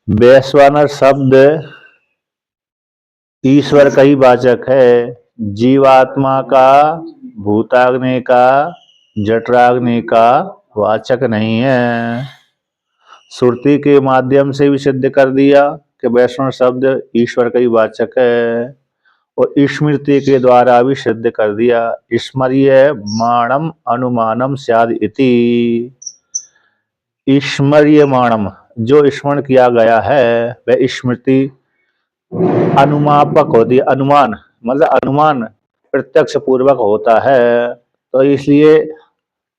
वैश्वानर शब्द ईश्वर का ही वाचक है। जीवात्मा का, भूताग्नि का, जठराग्नि का वाचक नहीं है। श्रुति के माध्यम से भी सिद्ध कर दिया कि वैष्णव शब्द ईश्वर का ही वाचक है, और स्मृति के द्वारा भी सिद्ध कर दिया। स्मर्य माणम अनुमानम स्याद इति। स्मर्य माणम, जो स्मरण किया गया है वह स्मृति अनुमापक होती है। अनुमान मतलब अनुमान प्रत्यक्ष पूर्वक होता है, तो इसलिए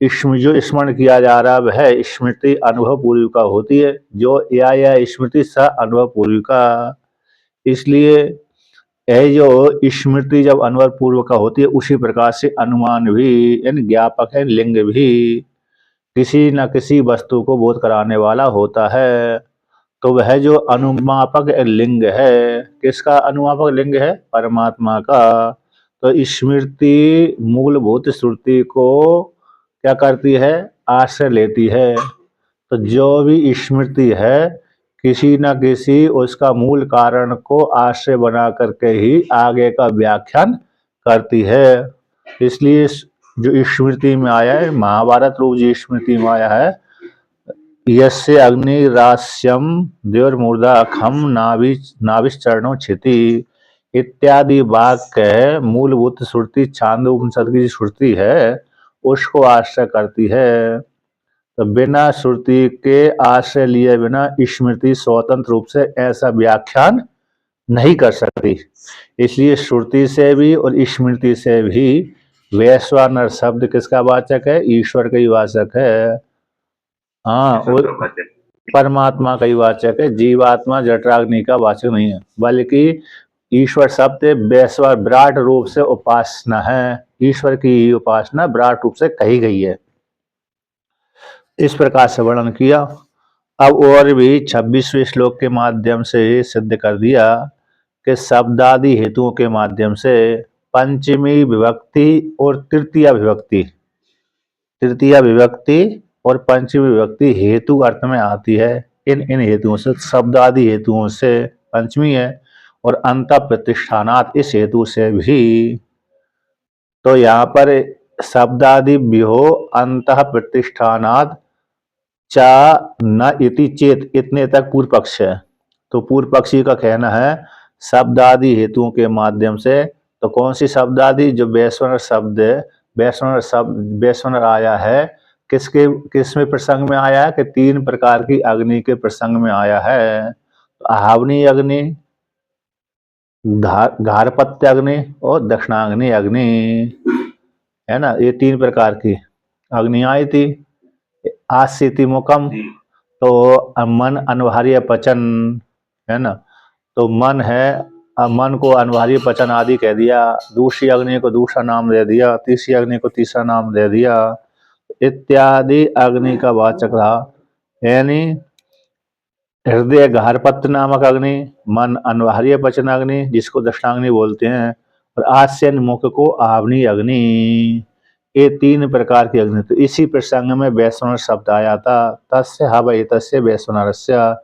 जो स्मरण किया जा रहा वह स्मृति अनुभव पूर्विका होती है। जो या स्मृति स अनुभव पूर्विका, इसलिए यह जो स्मृति जब अनुभव पूर्वक होती है, उसी प्रकार से अनुमान भी यानी ज्ञापक है, लिंग भी किसी न किसी वस्तु को बोध कराने वाला होता है। तो वह जो अनुमापक लिंग है, किसका अनुमापक लिंग है? परमात्मा का। तो स्मृति मूलभूत श्रुति को क्या करती है? आश्रय लेती है। तो जो भी स्मृति है किसी न किसी उसका मूल कारण को आश्रय बना करके ही आगे का व्याख्यान करती है। इसलिए जो स्मृति में आया है, महाभारत रूप जी स्मृति में आया है, यस्य अग्निरास्यम देवमूर्धा खम नाभिश्चरणो क्षिति इत्यादि वाक्य मूलभूत श्रुति छांदोग्य उपनिषद की श्रुति है उसको आश्रय करती है। तो बिना श्रुति के आश्रय लिए बिना स्मृति स्वतंत्र रूप से ऐसा व्याख्यान नहीं कर सकती। इसलिए श्रुति से भी और स्मृति से भी वैश्वानर शब्द किसका वाचक है? ईश्वर का ही वाचक है। हाँ, और परमात्मा का ही वाचक है। जीवात्मा जठराग्नि का वाचक नहीं है, बल्कि ईश्वर शब्द वैश्वर विराट रूप से उपासना है। ईश्वर की उपासना विराट रूप से कही गई है। इस प्रकार से वर्णन किया। अब और भी 26वें श्लोक के माध्यम से सिद्ध कर दिया कि शब्दादि हेतुओं के माध्यम से पंचमी विभक्ति और तृतीया विभक्ति और पंचमी विभक्ति हेतु अर्थ में आती है। इन हेतुओं से, शब्दादि हेतुओं से पंचमी है, और अंत प्रतिष्ठानात इस हेतु से भी। तो यहाँ पर शब्दादि व्यूहो अंत प्रतिष्ठानात चा न इति चेत, इतने तक पूर्व पक्ष है। तो पूर्व पक्षी का कहना है शब्दादि हेतुओं के माध्यम से। तो कौन सी शब्दादि? जो वैश्वानर शब्द, वैश्वानर आया है, किसमें प्रसंग में आया है? कि 3 प्रकार की अग्नि के प्रसंग में आया है। तो आहावनी अग्नि, घारपत्य अग्नि और दक्षिणाग्नि अग्नि, है ना। ये 3 प्रकार की अग्नि आई थी। आसिति मुखम, तो मन अनवार्य पचन, है ना। तो मन है, मन को अनवार्य पचन आदि कह दिया। दूसरी अग्नि को दूसरा नाम दे दिया, तीसरी अग्नि को तीसरा नाम दे दिया, इत्यादि अग्नि का वाचक रहा। यानी हृदय घारपत्र नामक अग्नि, मन अनवार्य पचन अग्नि जिसको दक्षिणाग्नि बोलते हैं, और आस्यन मुख को आवनी अग्नि। ये 3 प्रकार की अग्नि। तो इसी प्रसंग में वैश्वानर शब्द आया था। तस्य हवै तस्य वैश्वानरस्य,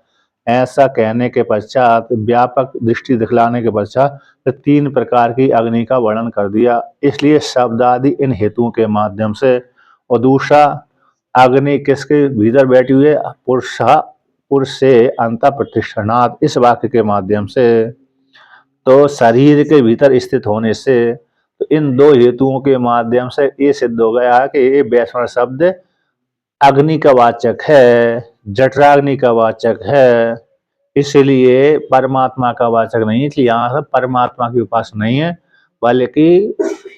ऐसा कहने के पश्चात, व्यापक दृष्टि दिखलाने के पश्चात 3 प्रकार की अग्नि का वर्णन कर दिया। इसलिए शब्दादि इन हेतुओं के माध्यम से, और दूसरा अग्नि किसके भीतर बैठी हुई है? पुरुष से अंत प्रतिष्ठानात, इस वाक्य के माध्यम से। तो शरीर के भीतर स्थित होने से, तो इन 2 हेतुओं के माध्यम से ये सिद्ध हो गया है कि ये वैश्वानर शब्द अग्नि का वाचक है, जठराग्नि का वाचक है, इसलिए परमात्मा का वाचक नहीं। इसलिए यहाँ से परमात्मा की उपासना नहीं है, बल्कि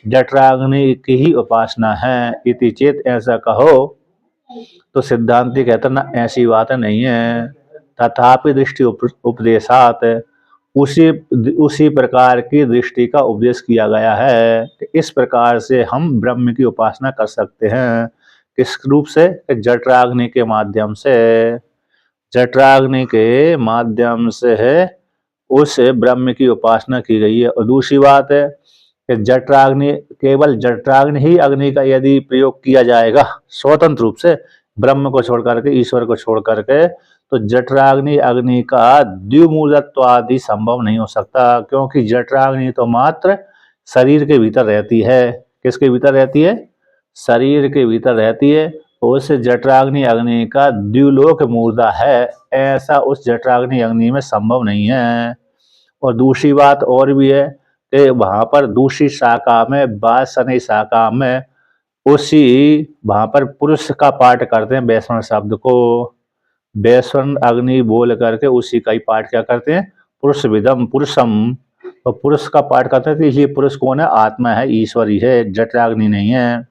जठराग्नि की ही उपासना है। इति चेत, ऐसा कहो। तो सिद्धांति कहता ना, ऐसी बात नहीं है। तथापि दृष्टि उपदेशात, उसी प्रकार की दृष्टि का उपदेश किया गया है कि इस प्रकार से हम ब्रह्म की उपासना कर सकते हैं। किस रूप से? जठराग्नि के माध्यम से। जठराग्नि के माध्यम से है उस ब्रह्म की उपासना की गई है। और दूसरी बात है कि जठराग्नि, केवल जठराग्नि ही अग्नि का यदि प्रयोग किया जाएगा स्वतंत्र रूप से, ब्रह्म को छोड़ करके, ईश्वर को छोड़ करके, तो जठराग्नि अग्नि का द्विमूलत्व आदि संभव नहीं हो सकता, क्योंकि जठराग्नि तो मात्र शरीर के भीतर रहती है। किसके भीतर रहती है? शरीर के भीतर रहती है। उस जठराग्नि अग्नि का द्युलोक मूर्धा है, ऐसा उस जठराग्नि अग्नि में संभव नहीं है। और दूसरी बात और भी है कि वहां पर दूसरी शाखा में, वासनी शाखा में, उसी वहां पर पुरुष का पाठ करते हैं वैष्णव शब्द को। वैष्णव अग्नि बोल करके उसी का ही पाठ क्या करते हैं? पुरुष विदम पुरुषम। तो पुरुष का पाठ करते हैं, तो ये पुरुष कौन है? आत्मा है, ईश्वर ही है, जठराग्नि नहीं है।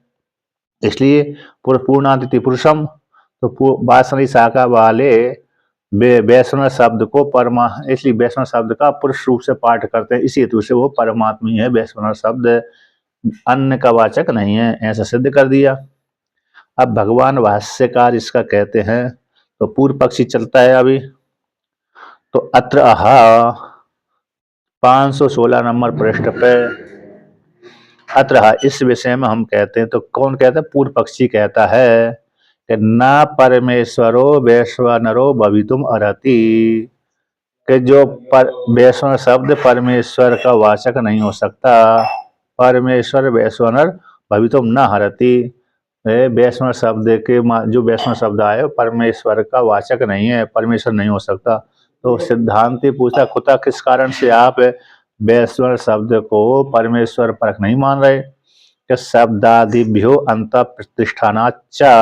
इसलिए पूर्णातिथि पुरुषम, तो वासनी शाखा वाले वैष्णव शब्द को परमा, इसलिए वैष्णव शब्द का पुरुष रूप से पाठ करते हैं, इसी हेतु से वो परमात्मा ही है। वैष्णव शब्द अन्य का वाचक नहीं है, ऐसा सिद्ध कर दिया। अब भगवान भाष्यकार इसका कहते हैं, तो पूर्व पक्षी चलता है अभी। तो अत्र आहा 516 नंबर पृष्ठ पे अत्र इस विषय में हम कहते हैं, तो कौन कहता है? पूर्व पक्षी कहता है कि ना परमेश्वरो वैश्वानरो भवितुम अर्हति, कि जो वैश्वानर शब्द परमेश्वर का वाचक नहीं हो सकता। परमेश्वर वैश्वानर भवितुम न हरति, वैष्णव शब्द के जो वैष्णव शब्द आए परमेश्वर का वाचक नहीं है, परमेश्वर नहीं हो सकता। तो सिद्धांति पूछा, कुता किस कारण से आप वैष्णव शब्द को परमेश्वर परक नहीं मान रहे? कि शब्दादिभ्यो अंत प्रतिष्ठानाच्चा,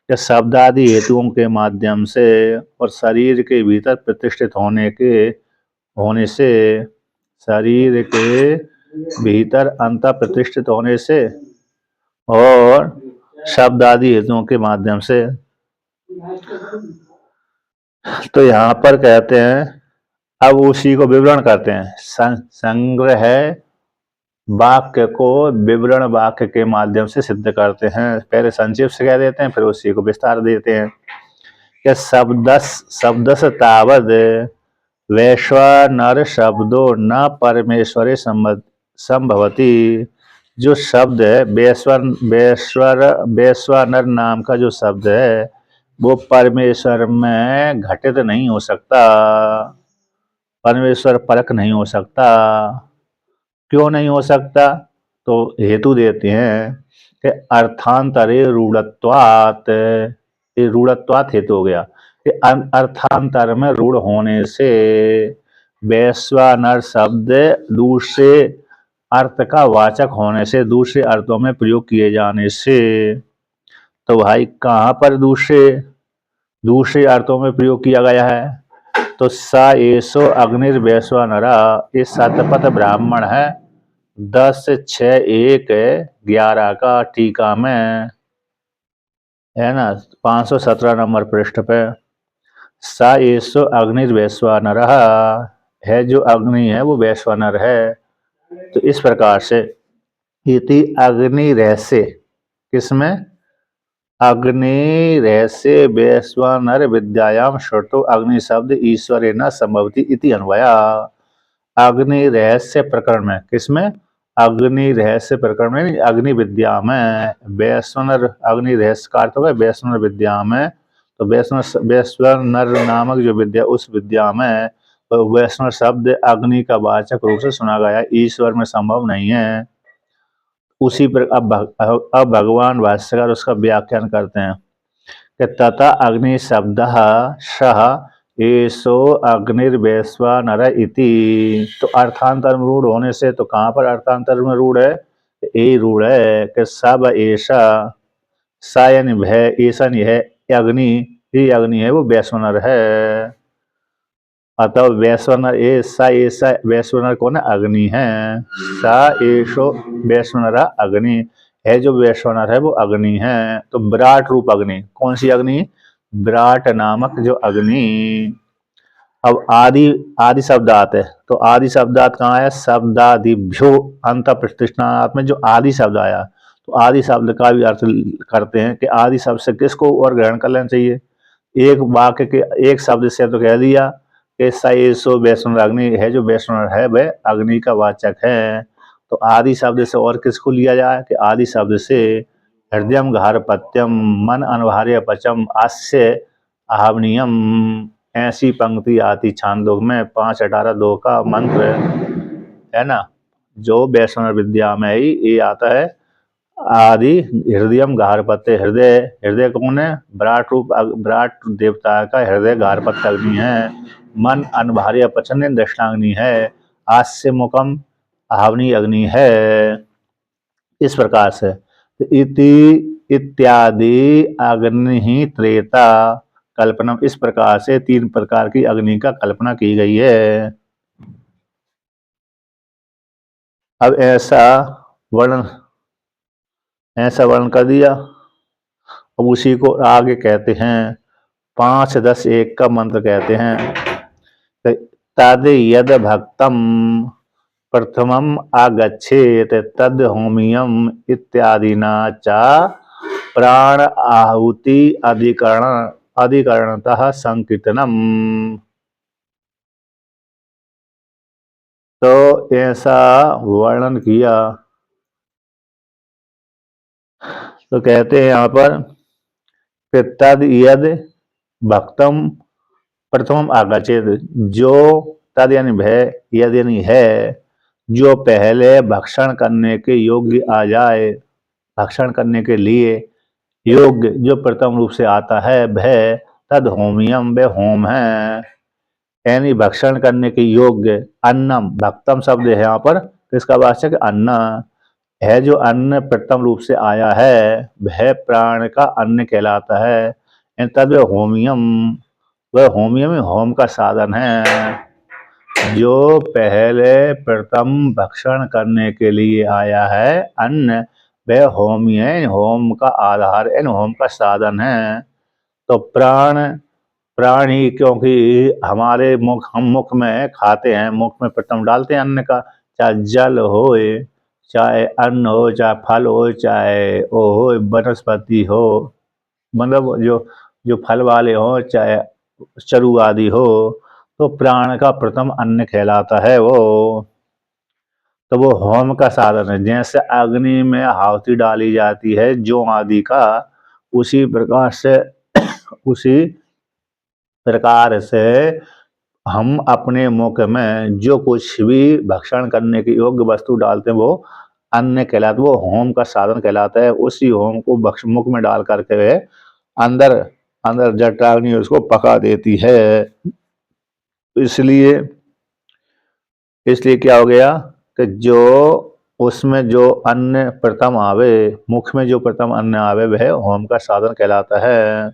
कि शब्दादि हेतुओं के माध्यम से और शरीर के भीतर प्रतिष्ठित होने से, शरीर के भीतर अंत प्रतिष्ठित होने से और शब्द आदि हेतुओं के माध्यम से। तो यहाँ पर कहते हैं, अब उसी को विवरण करते हैं। संग्रह वाक्य को विवरण वाक्य के माध्यम से सिद्ध करते हैं। पहले संक्षेप से कह देते हैं, फिर उसी को विस्तार देते हैं कि शब्दस तावद वैश्वानर शब्दो न परमेश्वरे संभवती। जो शब्द है वैश्वानर नाम का जो शब्द है वो परमेश्वर में घटित नहीं हो सकता, परमेश्वर परक नहीं हो सकता। क्यों नहीं हो सकता? तो हेतु देते हैं कि अर्थांतरे रूढ़त्वात्, ये रूढ़त्वात् हेतु हो गया कि अर्थांतर में रूढ़ होने से, वैश्वानर शब्द दूसरे अर्थ का वाचक होने से, दूसरे अर्थों में प्रयोग किए जाने से। तो भाई कहाँ पर दूसरे अर्थों में प्रयोग किया गया है? तो सा एसो अग्निर्वैश्वानरा, ये शतपथ ब्राह्मण है 10/6/1/11 का टीका में है ना, 517 नंबर पृष्ठ पे। सा एसो अग्निर्वैश्वानर है, जो अग्नि है वो वैश्वानर है। तो इस प्रकार से इति अग्नि रहस्य, किसमें? अग्नि रहस्य वैश्वानर विद्यायाम श्रुतो अग्नि शब्द ईश्वरे न संभवती इति अन्वया। अग्नि रहस्य प्रकरण में, किसमें? अग्नि रहस्य प्रकरण में, अग्नि विद्या में। वैश्वानर अग्नि रहस्य का अर्थ होगा वैश्वानर विद्या में। तो वैश्वानर नामक जो विद्या, उस विद्या में तो वैष्णव शब्द अग्नि का वाचक रूप से सुना गया, ईश्वर में संभव नहीं है। उसी पर अब भगवान भाष्यकार उसका व्याख्यान करते हैं कि तथा अग्नि शब्द सह एसो अग्निर्वैश्वानर इति। तो अर्थांतर में रूढ़ होने से, तो कहाँ पर अर्थांतर में रूढ़ है? यही रूढ़ है कि सब ऐसा सायन है, ऐसा नहीं है, अग्नि ही अग्नि है, वो वैश्वानर है। अतः वैश्वानर ऐसा वैश्वानर कौन है? अग्नि है। सा एशो वैश्वानर अग्नि है, जो वैश्वानर है वो अग्नि है। तो विराट रूप अग्नि, कौन सी अग्नि? विराट नामक जो अग्नि। अब आदि शब्दात है, तो आदि शब्दात कहाँ आया? शब्दादिभ्यो अंत प्रतिष्ठानात् में जो आदि शब्द आया, तो आदि शब्द का भी अर्थ करते हैं कि आदि शब्द से किसको और ग्रहण कर लेना चाहिए? एक वाक्य के एक शब्द से तो कह दिया कि सो वैष्णव अग्नि है, जो वैष्णव है वह अग्नि का वाचक है। तो आदि शब्द से और किसको लिया जाए? कि आदि शब्द से हृदयम घारपत्यम मन अनवार्य पचम आस्य आहवनीयम, ऐसी पंक्ति आती छांदोग में 5:18-2 का मंत्र है ना, जो वैष्णव विद्या में ही ये आता है। आदि हृदयम गारपत्य, हृदय हृदय कौन है? विराट रूप विराट देवता का हृदय गारपत्य अग्नि है। मन अनभार्य प्रचंड दक्षिणाग्नि है। आस्य मुखम आहवनी अग्नि है। इस प्रकार से इति इत्यादि अग्नि त्रेता कल्पना, इस प्रकार से 3 प्रकार की अग्नि का कल्पना की गई है। अब ऐसा वर्णन कर दिया। अब उसी को आगे कहते हैं 5-10-1 का मंत्र कहते हैं। तद यद भक्तम प्रथमम आगच्छेत तद होमियम इत्यादिना च प्राण आहुति अधिकरणतः संकीर्तनम। तो ऐसा वर्णन किया। तो कहते हैं यहाँ पर तद यद भक्तम प्रथम आगच्छेत, जो तद यानी भय, यद यानी है, जो पहले भक्षण करने के योग्य आ जाए, भक्षण करने के लिए योग्य जो प्रथम रूप से आता है भय, तद होमियम, वे होम है, यानी भक्षण करने के योग्य। अन्नम, भक्तम शब्द है यहाँ पर, किसका वाचक? अन्न है। जो अन्न प्रथम रूप से आया है वह प्राण का अन्न कहलाता है। तद होमियम, वह होमियम होम का साधन है। जो पहले प्रथम भक्षण करने के लिए आया है अन्न, वह होमी है, होम का आधार है, होम का साधन है। तो प्राण ही, क्योंकि हमारे हम मुख में खाते हैं, मुख में प्रथम डालते हैं अन्न का, चाहे जल हो, चाहे अन्न हो, चाहे फल हो, चाहे ओ हो वनस्पति हो, मतलब जो फल वाले हो, चाहे चरु आदि हो, तो प्राण का प्रथम अन्न कहलाता है वो। तो वो होम का साधन है। जैसे अग्नि में आहुति डाली जाती है जौ आदि का, उसी प्रकार से हम अपने मुख में जो कुछ भी भक्षण करने की योग्य वस्तु डालते हैं वो अन्न कहलाता है, वो होम का साधन कहलाता है। उसी होम को मुख में डाल करके अंदर अंदर जठराग्नि उसको पका देती है। इसलिए क्या हो गया कि जो उसमें जो अन्न प्रथम आवे, मुख में जो प्रथम अन्न आवे, वह होम का साधन कहलाता है।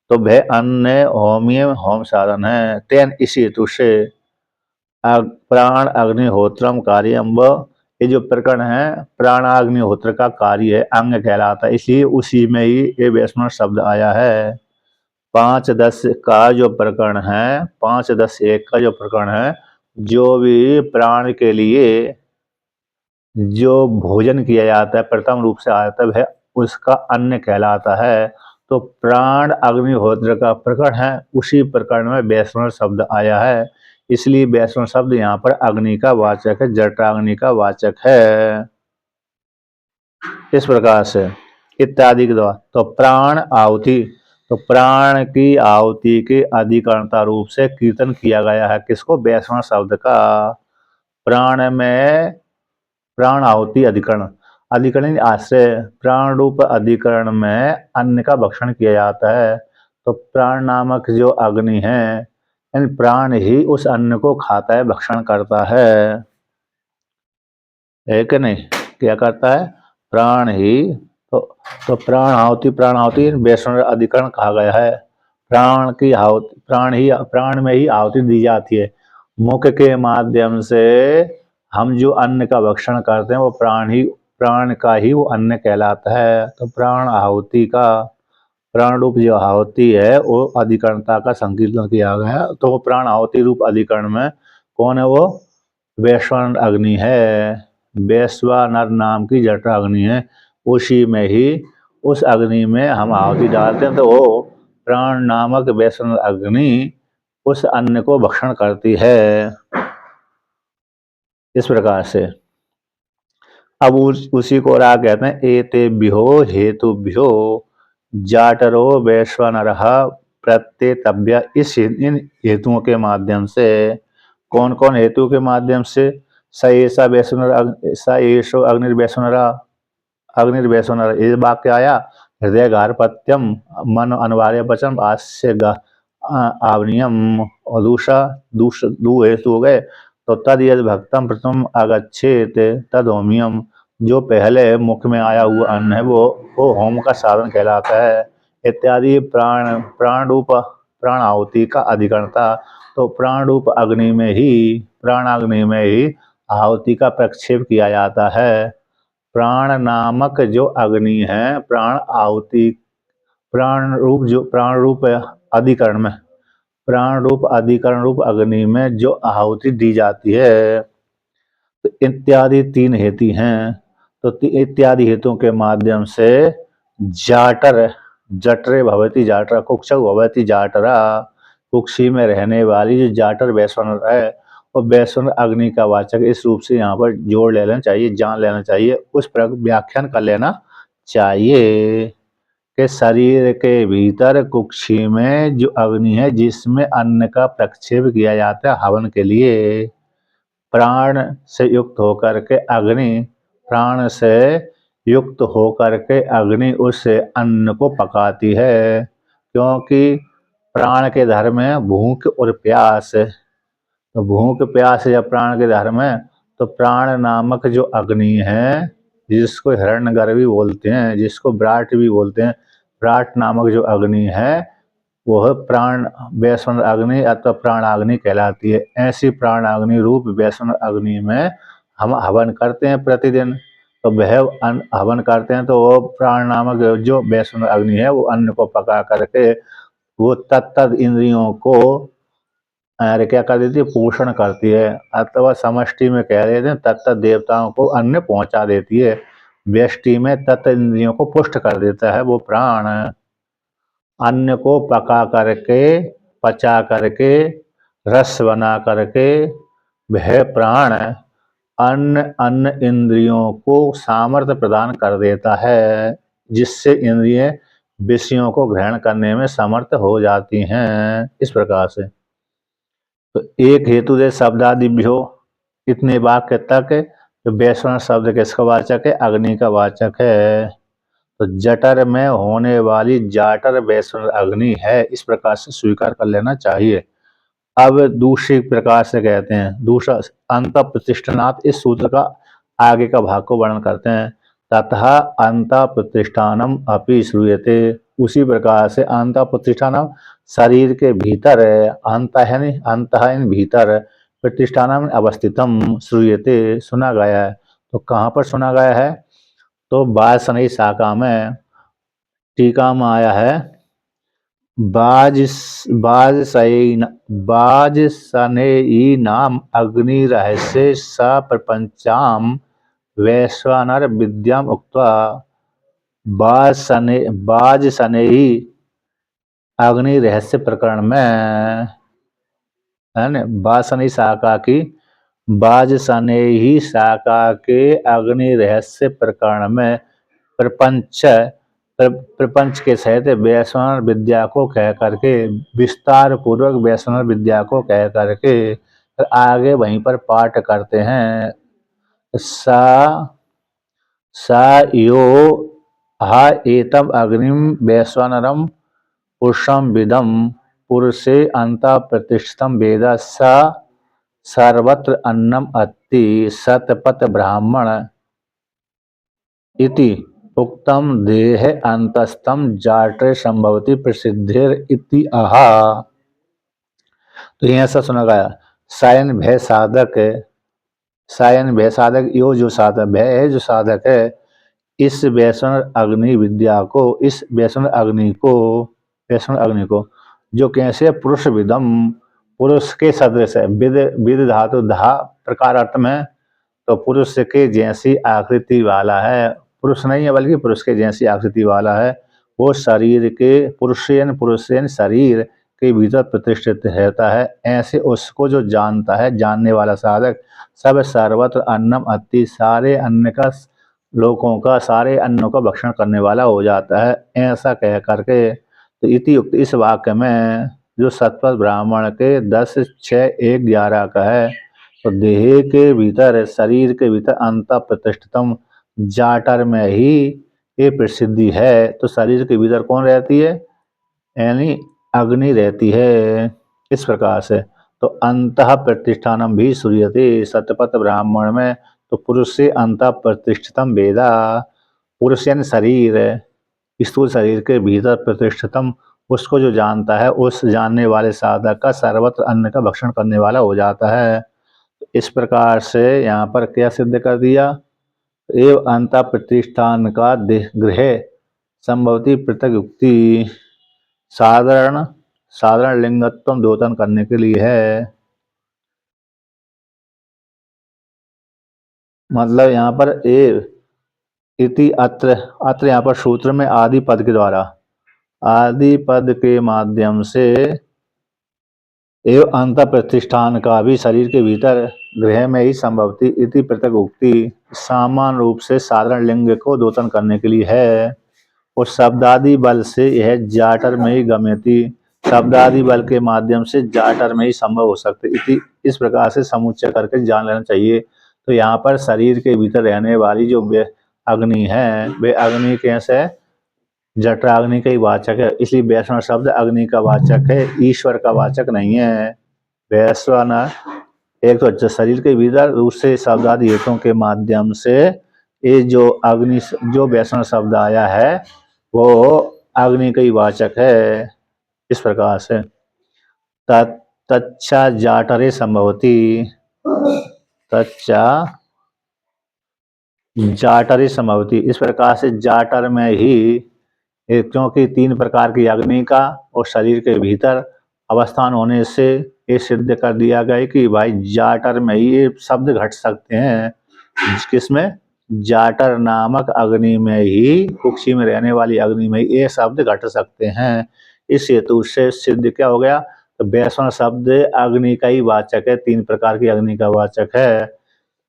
तो वह अन्न होमीय होम साधन है। तेन इसी हेतु से प्राण अग्निहोत्रम कार्यम, ये जो प्रकरण है प्राणाग्निहोत्र का कार्य है, अंग कहलाता है। इसलिए उसी में ही ये वैष्णव शब्द आया है। 5-10 का जो प्रकरण है, 5-10-1 का जो प्रकरण है, जो भी प्राण के लिए जो भोजन किया जाता है प्रथम रूप से आता है वह उसका अन्न कहलाता है। तो प्राण अग्निहोत्र का प्रकरण है, उसी प्रकरण में वैष्णव शब्द आया है। इसलिए वैष्णव शब्द यहाँ पर अग्नि का वाचक है, जठराग्नि का वाचक है। इस प्रकार से इत्यादि के द्वारा तो प्राण आहुति, तो प्राण की आहुति के अधिकरणता रूप से कीर्तन किया गया है। किसको? वैष्णव शब्द का। प्राण में प्राण आहुति अधिकरण, अधिकरण आश्रय, प्राण रूप अधिकरण में अन्न का भक्षण किया जाता है। तो प्राण नामक जो अग्नि है, प्राण ही उस अन्न को खाता है, भक्षण करता है कि नहीं? क्या करता है? प्राण ही। तो प्राण आहुति वैष्णव अधिकरण कहा गया है। प्राण की आहुति, प्राण में ही आहुति दी जाती है। मुख के माध्यम से हम जो अन्न का भक्षण करते हैं वो प्राण का ही वो अन्न कहलाता है। तो प्राण आहुति का, प्राण रूप जो आहुति है वो अधिकरणता का संकीर्तन किया गया। तो प्राण आहुति रूप अधिकरण में कौन है? वो वैश्वानर अग्नि है। वैश्वानर नाम की जठराग्नि है, उसी में ही उस अग्नि में हम आहुति डालते हैं, तो वो प्राण नामक वैश्वानर अग्नि उस अन्न को भक्षण करती है। इस प्रकार से अब उसी को राग कहते हैं। एतेभ्यो हेतुभ्यो जाटरो वैश्वानरः प्रत्येतव्य। इन हेतुओं के माध्यम से, कौन कौन हेतु के माध्यम से? स एषा एषो अग्निर्वैश्वानर, ये वाक्य आया। हृदय गार्हपत्यम मन अनिवार्य वचन आस्य आवनियम। और दू हेतु हो गए। तो तद यद भक्तम प्रथम अगच्छेत तद होमियम, जो पहले मुख में आया हुआ अन्न है वो होम का साधन कहलाता है। इत्यादि प्राण रूप प्राण आहुति का अधिकरणता। तो प्राण रूप अग्नि में ही, प्राणाग्नि में ही आहुति का प्रक्षेप किया जाता है। प्राण नामक जो अग्नि है, प्राण आहुति, प्राण रूप अधिकरण में, प्राण रूप अधिकरण रूप अग्नि में जो आहुति दी जाती है, तो इत्यादि तीन हेतु हैं। तो इत्यादि हेतुओं के माध्यम से जठरे भवती जाटरा, कुक्षौ भवती जाटरा, कुक्षी में रहने वाली जो जाटर वैश्वानर है, और वैश्वानर अग्नि का वाचक, इस रूप से यहाँ पर जोड़ लेना चाहिए, जान लेना चाहिए, उस पर व्याख्यान कर लेना चाहिए कि शरीर के भीतर कुक्षी में जो अग्नि है, जिसमें अन्न का प्रक्षेप किया जाता है हवन के लिए, प्राण से युक्त होकर के अग्नि, प्राण से युक्त होकर के अग्नि उस अन्न को पकाती है। क्योंकि प्राण के धर्म है भूख और प्यास, तो भूख प्यास या प्राण के धर्म है, तो प्राण नामक जो अग्नि है, जिसको हिरण्यगर्भ भी बोलते हैं, जिसको विराट भी बोलते हैं, विराट नामक जो अग्नि है वह प्राण वैश्वानर अग्नि अथवा प्राणाग्नि कहलाती है। ऐसी प्राणाग्नि रूप वैश्वानर अग्नि में हम हवन करते हैं प्रतिदिन। तो वह हवन करते हैं तो वो प्राण नामक जो वैश्वानर अग्नि है वो अन्न को पका करके वो तत्त इंद्रियों को क्या कर देती है? पोषण करती है, अथवा समष्टि में कह देते हैं तत्त देवताओं को अन्न पहुंचा देती है। व्यष्टि में तत्त इंद्रियों को पुष्ट कर देता है वो प्राण। अन्न को पका करके, पचा करके, रस बना करके वह प्राण अन्न इंद्रियों को सामर्थ्य प्रदान कर देता है, जिससे इंद्रिय विषयों को ग्रहण करने में समर्थ हो जाती हैं। इस प्रकार से तो एक हेतु दे शब्दादिभ्यो, इतने वाक्य तक तो वैश्वानर शब्द किसका वाचक है? अग्नि का वाचक है। तो जठर में होने वाली जाटर वैश्वानर अग्नि है, इस प्रकार से स्वीकार कर लेना चाहिए। अब दूसरी प्रकार से कहते हैं, दूसरा अंत प्रतिष्ठानात्, इस सूत्र का आगे का भाग को वर्णन करते हैं। तथा अंत प्रतिष्ठानम अपि श्रूयते, उसी प्रकार से अंत प्रतिष्ठानम शरीर के भीतर है, अंत है नहीं, अंत है इन भीतर, प्रतिष्ठानम अवस्थितम श्रूयते, सुना गया है। तो कहाँ पर सुना गया है? तो बाजसनेयी शाखा में टीका में आया है, बाजसनेयी नाम अग्नि रहस्य स प्रपंचाम वैश्वानर विद्याम उक्त्वा। बाजसनेयी अग्नि रहस्य प्रकरण में है न, बाजसनेयी शाखा की, बाजसनेयी शाखा के अग्नि रहस्य प्रकरण में प्रपंच के सहित वैश्वानर विद्या को कह करके, विस्तार पूर्वक वैश्वानर विद्या को कह करके आगे वहीं पर पाठ करते हैं। सा यो हा एतम अग्निम वैश्वानरम पुरुषम विदम, पुरुषे अंत प्रतिष्ठितम वेद स सर्वत्र अन्नम अत्ति सतपथ ब्राह्मण इति उक्तम देह अंतस्थम जाटे संभवती प्रसिद्धिर इति आहा। तो यह ऐसा सुना गया, सायन भय साधक यो जो साधक, भय है जो साधक है, इस वैश्वानर अग्नि विद्या को, इस वैश्वानर अग्नि को जो कैसे पुरुष विदम, पुरुष के सदृश है, विद धातु धा प्रकार अर्थ में, तो पुरुष के जैसी आकृति वाला है, पुरुष नहीं है बल्कि पुरुष के जैसी आकृति वाला है, वो शरीर के पुरुषेन शरीर के भीतर प्रतिष्ठित रहता है। ऐसे उसको जो जानता है, जानने वाला साधक, सब सर्वत्र अन्नम अति, सारे अन्न का, लोगों का सारे अन्नों का भक्षण करने वाला हो जाता है। ऐसा कह करके तो इति युक्त इस वाक्य में जो सतपथ ब्राह्मण के 10, 6, 1, 11 का है, तो देह के भीतर, शरीर के भीतर अंत प्रतिष्ठितम जाटर में ही ये प्रसिद्धि है। तो शरीर के भीतर कौन रहती है, यानी अग्नि रहती है। इस प्रकार से तो अंतः प्रतिष्ठानम भी सूर्यते सतपथ ब्राह्मण में, तो पुरुष से अंतः प्रतिष्ठितम वेदा, पुरुष यानी शरीर, स्थूल शरीर के भीतर प्रतिष्ठितम, उसको जो जानता है, उस जानने वाले साधक का सर्वत्र अन्न का भक्षण करने वाला हो जाता है। इस प्रकार से यहाँ पर क्या सिद्ध कर दिया, एव अंत प्रतिष्ठान का गृह संभवती पृथक युक्ति साधारण साधारण लिंगत्व द्योतन करने के लिए है। मतलब यहाँ पर एव इति अत्र अत्र यहाँ पर सूत्र में आदि पद के द्वारा, आदि पद के माध्यम से एवं अंत प्रतिष्ठान का भी शरीर के भीतर गृह में ही संभवती इति पृथक उक्ति सामान्य रूप से साधारण लिंग को द्योतन करने के लिए है। और शब्दादि बल से यह जाटर में ही गम्यति, शब्दादि बल के माध्यम से जाटर में ही संभव हो सकते इति, इस प्रकार से समुच्चय करके जान लेना चाहिए। तो यहाँ पर शरीर के भीतर रहने वाली जो अग्नि है, वे अग्नि कैसे जठराग्नि का ही वाचक है, इसलिए वैष्णव शब्द अग्नि का वाचक है, ईश्वर का वाचक नहीं है। वैश्वानर एक तो शरीर के भीतर, दूसरे शब्दादि हेतुओं के माध्यम से ये जो अग्नि, जो वैष्णव शब्द आया है वो अग्नि का ही वाचक है। इस प्रकार से तच्चा जाटरे संभवती, तच्चा जाटरे संभवती, इस प्रकार से जाटर में ही, क्योंकि 3 प्रकार की अग्नि का और शरीर के भीतर अवस्थान होने से ये सिद्ध कर दिया गया कि भाई जाटर में ही ये शब्द घट सकते हैं। किसमें, जाटर नामक अग्नि में ही, कुक्षी में रहने वाली अग्नि में ही ये शब्द घट सकते हैं। इस हेतु से सिद्ध क्या हो गया, तो वैष्णव शब्द अग्नि का ही वाचक है, 3 प्रकार की अग्नि का वाचक है,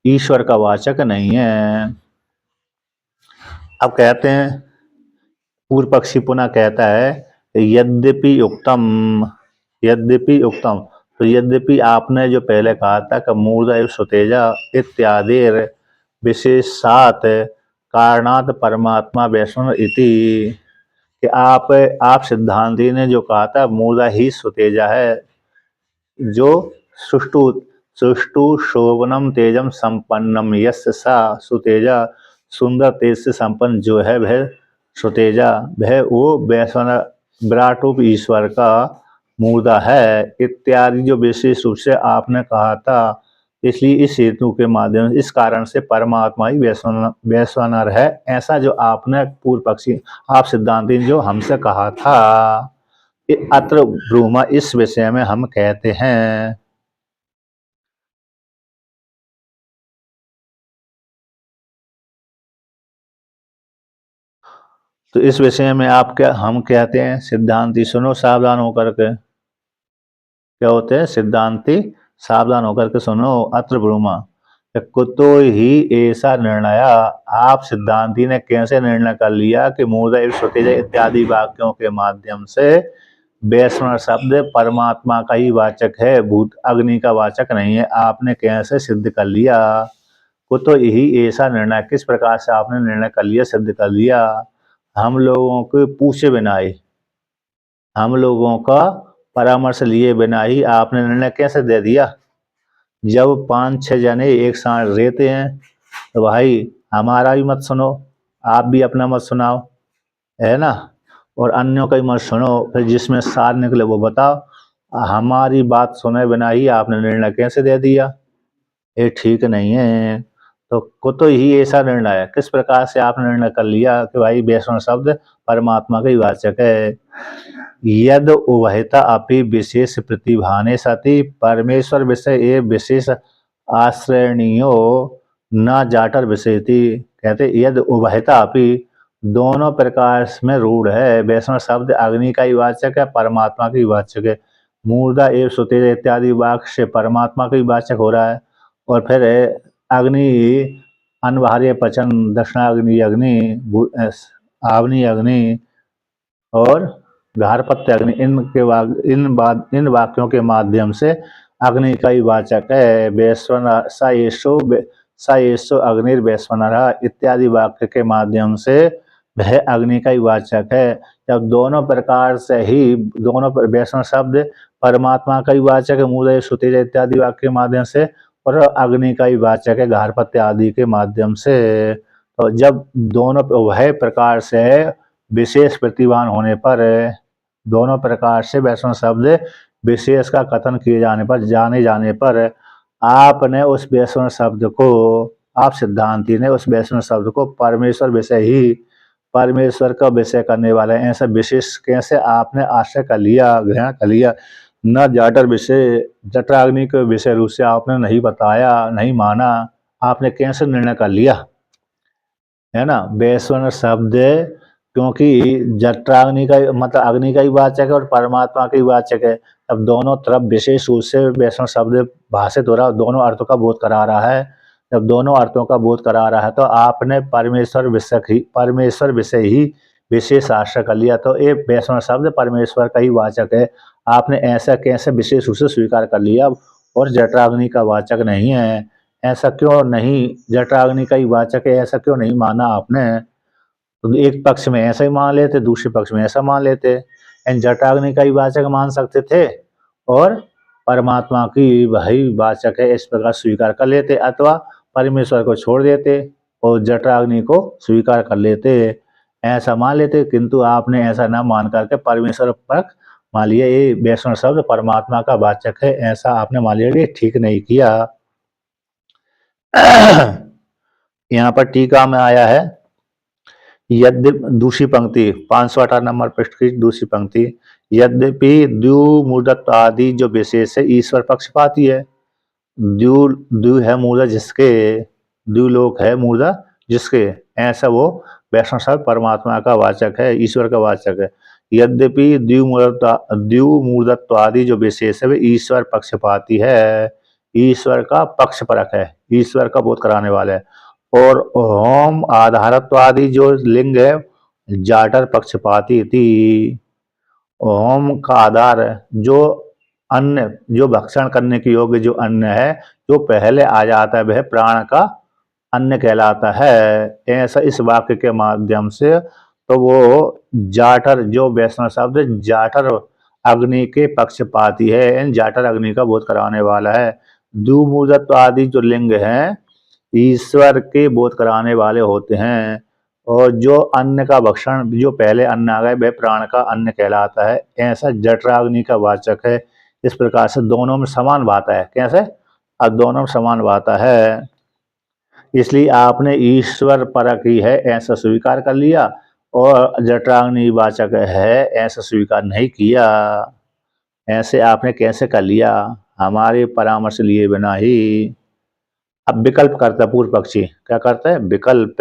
ईश्वर का वाचक नहीं है। अब कहते हैं, पूर्व पक्षी पुनः कहता है यद्यपि उक्तम, यद्यपि उक्तम, तो यद्यपि आपने जो पहले कहा था कि मूर्धा सुतेजा इत्यादि विशेषात कारणात परमात्मा वैष्णव इति, कि आप सिद्धांति ने जो कहा था मूर्धा ही सुतेजा है, जो सुष्टु सुष्टु शोभनम तेजम संपन्नम यस्य सा सुतेजा, सुंदर तेज से संपन्न जो है वह सुतेजा, वह वो वैश्वानर विराट रूप ईश्वर का मूर्धा है इत्यादि जो विशेष रूप से आपने कहा था। इसलिए इस हेतु के माध्यम से, इस कारण से परमात्मा ही वैश्वानर है, ऐसा जो आपने पूर्व पक्षी, आप सिद्धांति जो हमसे कहा था, अत्र ब्रूमा, इस विषय में हम कहते हैं। तो इस विषय में आप क्या, हम कहते हैं सिद्धांति सुनो सावधान होकर के, क्या होते हैं सिद्धांति, सावधान होकर के सुनो। अत्र ब्रूमा कुतो ही ऐसा निर्णय, आप सिद्धांति ने कैसे निर्णय कर लिया कि मूर्धा एवं सुतेजा इत्यादि वाक्यों के माध्यम से वैष्णव शब्द परमात्मा का ही वाचक है, भूत अग्नि का वाचक नहीं है, आपने कैसे सिद्ध कर लिया। कुतो यही ऐसा निर्णय, किस प्रकार से आपने निर्णय कर लिया, सिद्ध कर लिया। हम लोगों को पूछे बिना ही, हम लोगों का परामर्श लिए बिना ही आपने निर्णय कैसे दे दिया। जब 5-6 जने एक साथ रहते हैं तो भाई हमारा भी मत सुनो, आप भी अपना मत सुनाओ, है ना, और अन्यों का ही मत सुनो, फिर जिसमें सार निकले वो बताओ। हमारी बात सुने बिना ही आपने निर्णय कैसे दे दिया, ये ठीक नहीं है। तो तो ही ऐसा निर्णय है, किस प्रकार से आपने निर्णय कर लिया कि भाई वैष्णव शब्द परमात्मा का ही वाचक है। यद उभयता अपि विशेष प्रतिभाने सति परमेश्वर विषय ये विशेष आश्रयणीयो न जाटर विषयति, कहते यद उभयता अपि, दोनों प्रकार में रूढ़ है, वैष्णव शब्द अग्नि का ही वाचक है, परमात्मा का ही वाचक है। मूर्धा एवं सुतेज इत्यादि वाक्य से परमात्मा का ही वाचक हो रहा है, और फिर अग्नि अनबाह्य पचन, दक्षिणाग्नि अग्नि, आवनी अग्नि और घारपत्य अग्नि, इन वाक्यों के माध्यम से अग्नि का ही वाचक है। वैश्वन स येषु अग्निर्वैश्वानरः इत्यादि वाक्य के माध्यम से वह अग्नि का ही वाचक है। जब दोनों प्रकार से ही दोनों वैश्वन शब्द परमात्मा का ही वाचक है मूल श्रुति इत्यादि वाक्य के माध्यम से, और अग्नि का ही वाचक है घारपत्य आदि के माध्यम से। तो जब दोनों वह प्रकार से विशेष प्रतिभान होने पर, दोनों प्रकार से वैष्णव शब्द विशेष का कथन किए जाने पर, जाने जाने पर आपने उस वैष्णव शब्द को, आप सिद्धांती ने उस वैष्णव शब्द को परमेश्वर विषय ही, परमेश्वर का विषय करने वाला है ऐसा विशेष कैसे आपने आश्रय कर लिया, ग्रहण कर लिया। न जाटर विषय, जठराग्नि के विषय रूप से आपने नहीं बताया, नहीं माना, आपने कैसे निर्णय कर लिया, है ना। वैश्वानर शब्द क्योंकि जठराग्नि का मतलब अग्नि का ही वाचक है और परमात्मा का ही वाचक है, अब दोनों तरफ विशेष रूप से वैष्णव शब्द भाषित हो रहा है, दोनों अर्थों का बोध करा रहा है। जब दोनों अर्थों का बोध करा रहा है तो आपने परमेश्वर विषय ही विशेष आश्रय कर लिया, तो ये वैष्णव शब्द परमेश्वर का ही वाचक है। आपने ऐसा कैसे विशेष रूप से स्वीकार कर लिया और जठराग्नि का वाचक नहीं है, ऐसा क्यों नहीं, जठराग्नि का ही वाचक है ऐसा क्यों नहीं माना आपने। तो एक पक्ष में ऐसा ही मान लेते, दूसरे पक्ष में ऐसा मान लेते, जटाग्नि का ही वाचक मान सकते थे और परमात्मा की वही वाचक है इस प्रकार स्वीकार कर लेते, अथवा परमेश्वर को छोड़ देते और जटाग्नि को स्वीकार कर लेते, ऐसा मान लेते। किंतु आपने ऐसा न मान करके परमेश्वर पर मान लिया ये वैष्णव शब्द परमात्मा का वाचक है, ऐसा आपने मान लिया, ठीक नहीं किया। यहाँ पर टीका में आया है, यद्यपि दूसरी पंक्ति 518 नंबर पृष्ठ की दूसरी पंक्ति, यद्यपि द्युमूर्धत्व आदि जो विशेष है ईश्वर पक्षपाती है। द्यु है मूर्धा जिसके, द्युलोक है मूर्धा जिसके, ऐसा वो वैष्णव शब्द परमात्मा का वाचक है, ईश्वर का वाचक है। यद्यपि द्युमूर्धत्व आदि जो विशेष है वे ईश्वर पक्षपाती है, ईश्वर का पक्षपरक है, ईश्वर का बोध कराने वाला है। और होम आधारत्व आदि जो लिंग है जाटर पक्षपाती थी, होम का आधार जो अन्न, जो भक्षण करने के योग्य जो अन्न है जो पहले आ जाता है वह प्राण का अन्न कहलाता है, ऐसा इस वाक्य के माध्यम से। तो वो जाटर जो वैष्णव शब्द जाटर अग्नि के पक्षपाती है, जाटर अग्नि का बोध कराने वाला है। द्युमूर्धत्व आदि जो लिंग हैं ईश्वर के बोध कराने वाले होते हैं, और जो अन्न का भक्षण, जो पहले अन्न आ गए वह प्राण का अन्न कहलाता है, ऐसा जठराग्नि का वाचक है। इस प्रकार से दोनों में समान बात है, कैसे, अब दोनों में समान बात है, इसलिए आपने ईश्वर परक ही है ऐसा स्वीकार कर लिया और जठराग्नि वाचक है ऐसा स्वीकार नहीं किया। ऐसे आपने कैसे कर लिया, हमारे परामर्श लिए बिना ही। अब विकल्प करता है पूर्व पक्षी, क्या करता है, विकल्प,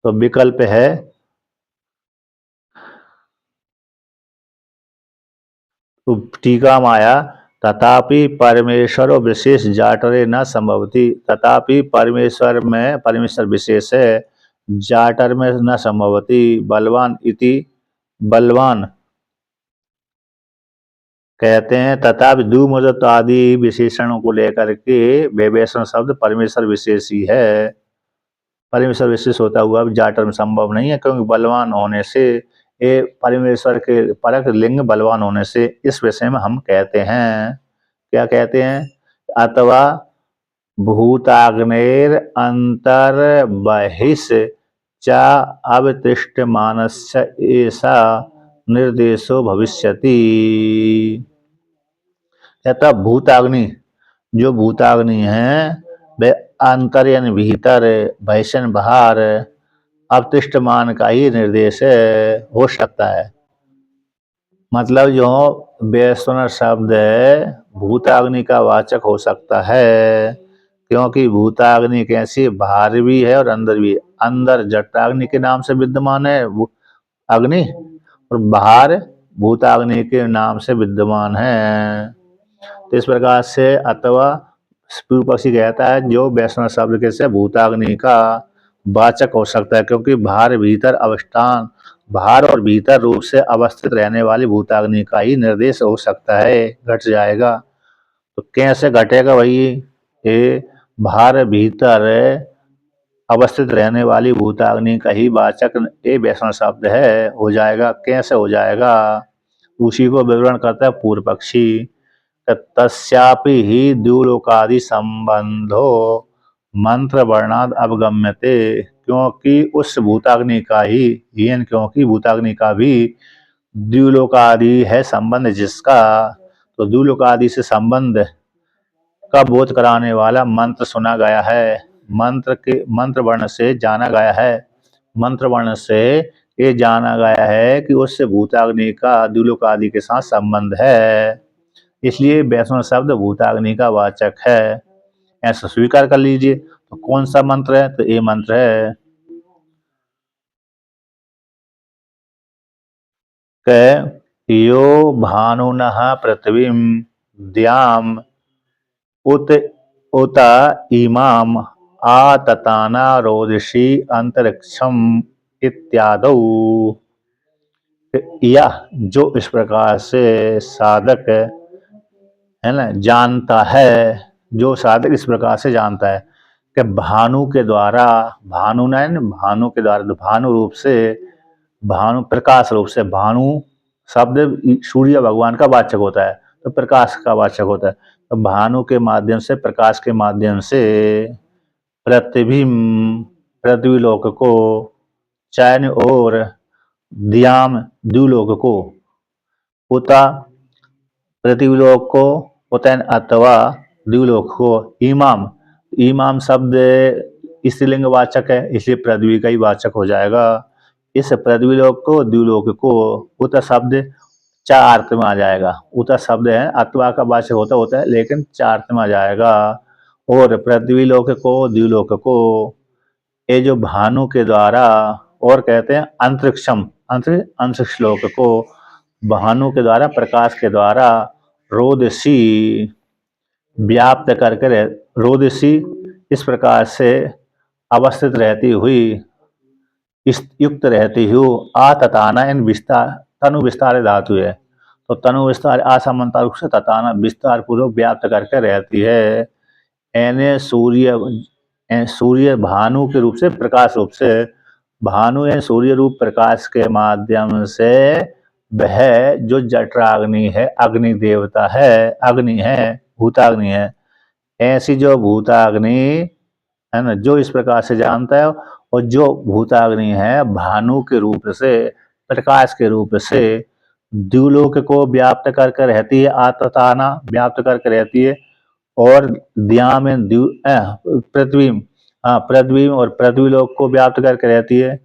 तो विकल्प है तो टीका माया, तथापि परमेश्वर विशेष जाटरे न संभवती, तथापि परमेश्वर में, परमेश्वर विशेष है जाटर में न संभवती। बलवान इति, बलवान कहते हैं, तथापि द्युमूर्धत्व आदि विशेषणों को लेकर के वैवैष्णव शब्द परमेश्वर विशेष ही है, परमेश्वर विशेष होता हुआ जाटर में संभव नहीं है, क्योंकि बलवान होने से, ये परमेश्वर के परक लिंग बलवान होने से इस विषय में हम कहते हैं, क्या कहते हैं, अथवा भूताग्नेर अंतर बहिष चा अवतिष्ठ मानस्य ऐसा निर्देशो भविष्यति। कहता भूताग्नि, जो भूताग्नि है वे अंतर यानी भीतर, बहिशन बाहर, अवतिष्ठ मान का ही निर्देश हो सकता है। मतलब जो वैश्वानर शब्द है भूताग्नि का वाचक हो सकता है, क्योंकि भूताग्नि कैसी, बाहर भी है और अंदर भी है। अंदर जटाग्नि के नाम से विद्यमान है अग्नि, और बाहर भूताग्नि के नाम से विद्यमान है। तो इस प्रकार से अथवा पूर्व पक्षी कहता है जो वैष्णव शब्द के से भूताग्नि का वाचक हो सकता है, क्योंकि बाहर भीतर अवस्थान बाहर और भीतर रूप से अवस्थित रहने वाली भूताग्नि का ही निर्देश हो सकता है, घट जाएगा। तो कैसे घटेगा भाई? ये बाहर भीतर अवस्थित रहने वाली भूताग्नि का ही वाचक ये वैष्णव शब्द है, हो जाएगा। कैसे हो जाएगा? उसी को विवरण करता है पूर्व पक्षी। तस्यापि ही द्युलोकादि संबंधो मंत्र वर्णाद अवगम्यते, क्योंकि उस भूताग्नि का ही क्योंकि भूताग्नि का भी द्युलोकादि है संबंध जिसका, तो द्युलोकादि से संबंध का बोध कराने वाला मंत्र सुना गया है। मंत्र वर्ण से जाना गया है। मंत्र वर्ण से ये जाना गया है कि उससे भूताग्नि का द्युलोकादि के साथ संबंध है, इसलिए वैष्णव शब्द भूताग्नि का वाचक है। ऐसा स्वीकार कर लीजिए। तो कौन सा मंत्र है? तो ये मंत्र है क यो भानुनः पृथ्वीं द्याम उत उत इमाम आतताना रोदसी अंतरिक्षम इत्यादौ। यह जो इस प्रकार से साधक है ना जानता है, जो साधक इस प्रकार से जानता है कि भानु के द्वारा, भानु नयन भानु के द्वारा, तो भानु रूप से, भानु प्रकाश रूप से, भानु शब्द सूर्य भगवान का वाचक होता है, तो प्रकाश का वाचक होता है। तो भानु के माध्यम से, प्रकाश के माध्यम से पृथ्वी पृथ्वीलोक को, चैन और द्याम द्युलोक को, उता पृथ्वीलोक को, उतैन अथवा द्युलोक को, इमाम इमाम शब्द स्त्रीलिंग वाचक है, इसलिए पृथ्वी का ही वाचक हो जाएगा। इस पृथ्वीलोक को, द्युलोक को, उत शब्द चार अर्थ में आ जाएगा। उत शब्द है अथवा का वाचक होता है, लेकिन चार अर्थ में आ जाएगा। और पृथ्वीलोक को, द्युलोक को, ये जो भानु के द्वारा, और कहते हैं अंतरिक्षम, अंतरिक्ष लोक को भानु के द्वारा, प्रकाश के द्वारा रोदसी व्याप्त करके, रोदसी इस प्रकार से अवस्थित रहती हुई, युक्त रहती हुई, आतताना इन विस्तार, तनु विस्तार धातु है, तो तनु विस्तार असमानता रूप से तताना विस्तार पूर्वक व्याप्त करके रहती है। एने सूर्य भानु के रूप से, प्रकाश रूप से, भानु एन सूर्य रूप प्रकाश के माध्यम से वह जो जठराग्नि है, अग्नि देवता है, अग्नि है, भूताग्नि है, ऐसी जो भूताग्नि है ना, जो इस प्रकार से जानता है, और जो भूताग्नि है भानु के रूप से, प्रकाश के रूप से द्युलोक को व्याप्त करके रहती है, आतताना व्याप्त करके रहती है, और दिया में पृथ्वी, पृथ्वी और पृथ्वीलोक को व्याप्त करके रहती है,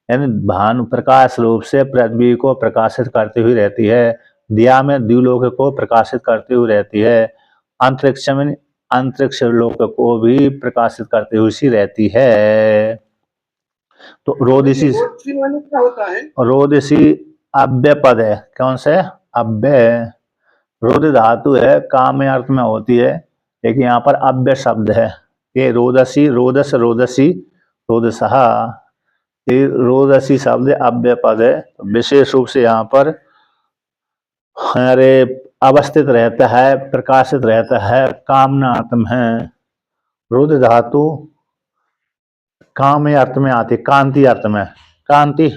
यानी भानु प्रकाश रूप से पृथ्वी को प्रकाशित करती हुई रहती है, दिया में द्युलोक को प्रकाशित करती हुई रहती है, अंतरिक्ष में अंतरिक्ष लोक को भी प्रकाशित करती हुई रहती है। तो रोदसी क्या होता है? रोदसी अव्यय पद है। कौन से? अव्यय। रोद धातु है, काम में अर्थ में होती है, लेकिन यहाँ पर अव्यय शब्द है। ये रोदसी, रोदस, रोदसी, रोदसहा, ये रोदसी शब्द अव्यय पद है। विशेष रूप से यहाँ पर अरे अवस्थित रहता है, प्रकाशित रहता है, कामना अर्थ में है। रुद्र धातु काम अर्थ में आती, कांति अर्थ में, कांति,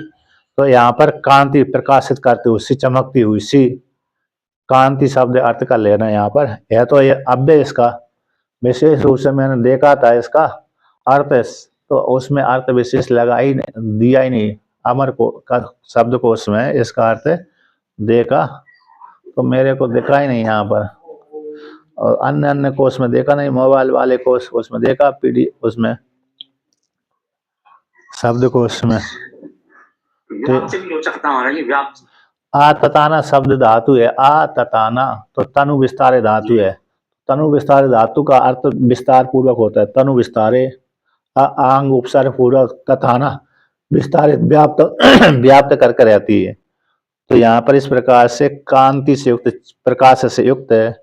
तो यहाँ पर कांति प्रकाशित करती हुई सी, चमकती हुई सी, कांति शब्द अर्थ का लेना यहाँ पर है। तो ये अव्यय इसका विशेष रूप से मैंने देखा था, इसका अर्थ तो उसमें अर्थ विशेष लगा ही नहीं, दिया ही नहीं, अमर को का शब्द को उसमें इसका अर्थ देखा तो मेरे को दिखा ही नहीं यहाँ पर, और अन्य अन्य कोर्स में देखा नहीं, मोबाइल वाले कोर्स उसमें देखा, पीडी उसमें शब्द कोश में। आ तताना शब्द धातु है, आ तताना तो तनु विस्तारे धातु है। तनु विस्तार धातु का अर्थ विस्तार पूर्वक होता है, तनु विस्तारे, आंग उपसर्ग पूर्वक, तथाना विस्तारित, व्याप्त व्याप्त करके रहती है। तो यहाँ पर इस प्रकार से कांति से युक्त, प्रकाश से युक्त है,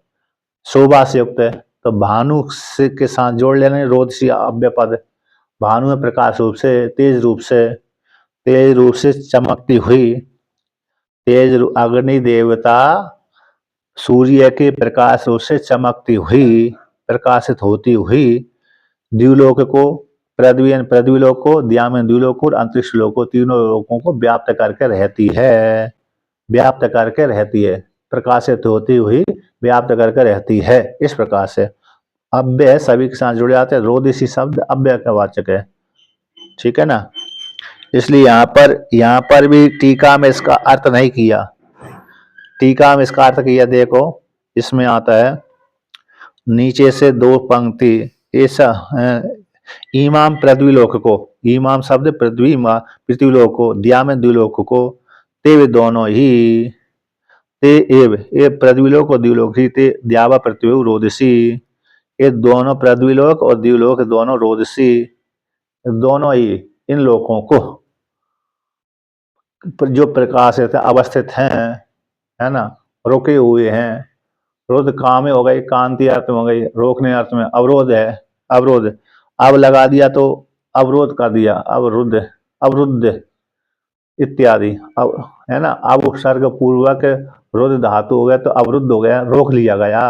शोभा से युक्त है, तो भानु से के साथ जोड़ लेना रोदसी अव्यय पद, भानु में प्रकाश रूप से, तेज रूप से, तेज रूप से चमकती हुई, अग्नि देवता सूर्य के प्रकाश रूप से चमकती हुई, प्रकाशित होती हुई द्युलोक को, पृथ्वी लोक को, द्यामन द्युलोक को और अंतरिक्ष लोक को, तीनों लोकों को व्याप्त करके रहती है, व्याप्त करके रहती है, प्रकाशित होती हुई व्याप्त करके रहती है। इस प्रकार से अव्यय सभी के साथ जुड़े जाते हैं। रोदिसी शब्द अव्यय का वाचक है, ठीक है ना। इसलिए यहाँ पर भी टीका में इसका अर्थ नहीं किया, टीका में इसका अर्थ किया। देखो इसमें आता है नीचे से दो पंक्ति, ऐसा ईमाम पृथ्वीलोक को, ईमाम शब्द पृथ्वीलोक को, द्याम द्विलोक को, ते वे दोनों ही, ते एव ये पृथ्वीलोक और द्विलोक ही, ते द्यावा पृथ्वी रोदसी, ये दोनों पृथ्वीलोक और द्विलोक दोनों रोदसी, दोनों ही इन लोकों को जो प्रकाशित अवस्थित हैं, है ना, रुके हुए हैं। रोध काम हो गई, कांति अर्थ में हो गई, रोकने अर्थ में, अवरोध है, अवरोध, अब लगा दिया तो अवरोध कर दिया, अवरुद्ध, अवरुद्ध इत्यादि, अब है ना, अब उपसर्ग पूर्वक रुद्ध धातु हो गया तो अवरुद्ध हो गया, रोक लिया गया,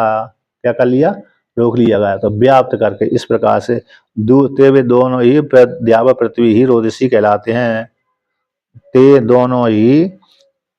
क्या कर लिया, रोक लिया गया। तो व्याप्त करके इस प्रकार से ते वे दोनों ही द्यावा पृथ्वी ही रोदसी कहलाते हैं। ते दोनों ही,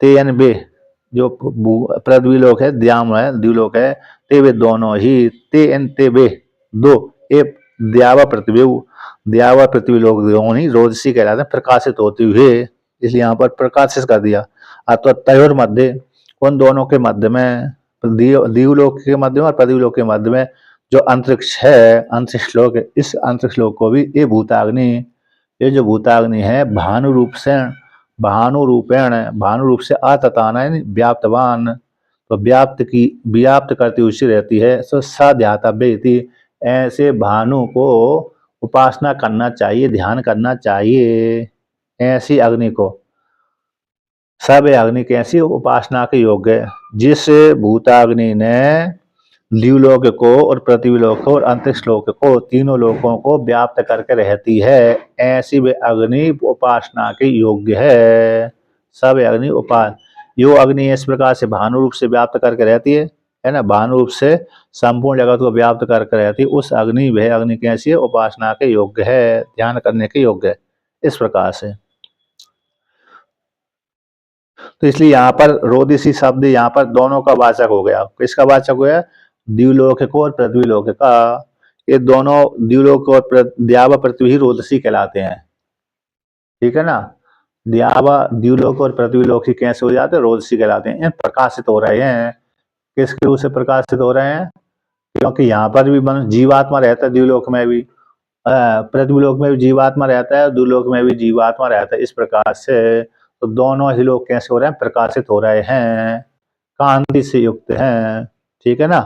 ते यानी वे जो पृथ्वीलोक है, द्याम है, द्युलोक है, ते वे दोनों ही, ते वे दो, ए द्यावा पृथ्वी लोक दोनों ही रोदसी कहलाते हैं, प्रकाशित होते हुए, इसलिए यहाँ पर प्रकाशित कर दिया। अथवा तयोर मध्य, उन दोनों के मध्य में, द्युलोक के मध्य में और पृथ्वीलोक के मध्य में जो अंतरिक्ष है, अंतरिक्ष लोक, इस अंतरिक्ष लोक को भी ये भूताग्नि, ये जो भूताग्नि है भानु रूप से, भानु रूप से आतताना व्याप्तवान, तो व्याप्त करती हुई रहती है। सो साध्यातव्य, ऐसे भानु को उपासना करना चाहिए, ध्यान करना चाहिए, ऐसी अग्नि को। सब अग्नि कैसी उपासना के योग्य, जिस भूताग्नि ने द्युलोक को और पृथ्वीलोक को और अंतरिक्ष लोक को, तीनों लोकों को व्याप्त करके रहती है, ऐसी वे अग्नि उपासना के योग्य है। सब अग्नि यो अग्नि इस प्रकार से भानु रूप से व्याप्त करके रहती है ना, भानु रूप से संपूर्ण जगत को व्याप्त करके रहती है, उस अग्नि, वह अग्नि कैसी है, उपासना के योग्य है, ध्यान करने के योग्य है, इस प्रकार से। तो इसलिए यहाँ पर रोदिसी शब्द यहाँ पर दोनों का वाचक हो गया। किसका वाचक हो गया, द्युलोक को और पृथ्वीलोक का। ये दोनों द्युलोक और द्यावा पृथ्वी ही रोदसी कहलाते हैं, ठीक है ना। द्युलोक और पृथ्वीलोक ही कैसे हो जाते हैं, रोदसी कहलाते हैं। प्रकाशित हो रहे हैं, किसके रूप से प्रकाशित हो रहे हैं, क्योंकि यहाँ पर भी जीवात्मा रहता है, द्युलोक में भी, पृथ्वीलोक में भी जीवात्मा रहता है, द्युलोक में भी जीवात्मा रहता है। इस प्रकार से तो दोनों ही लोग कैसे हो रहे हैं, प्रकाशित हो रहे हैं, कांति से युक्त हैं, ठीक है ना।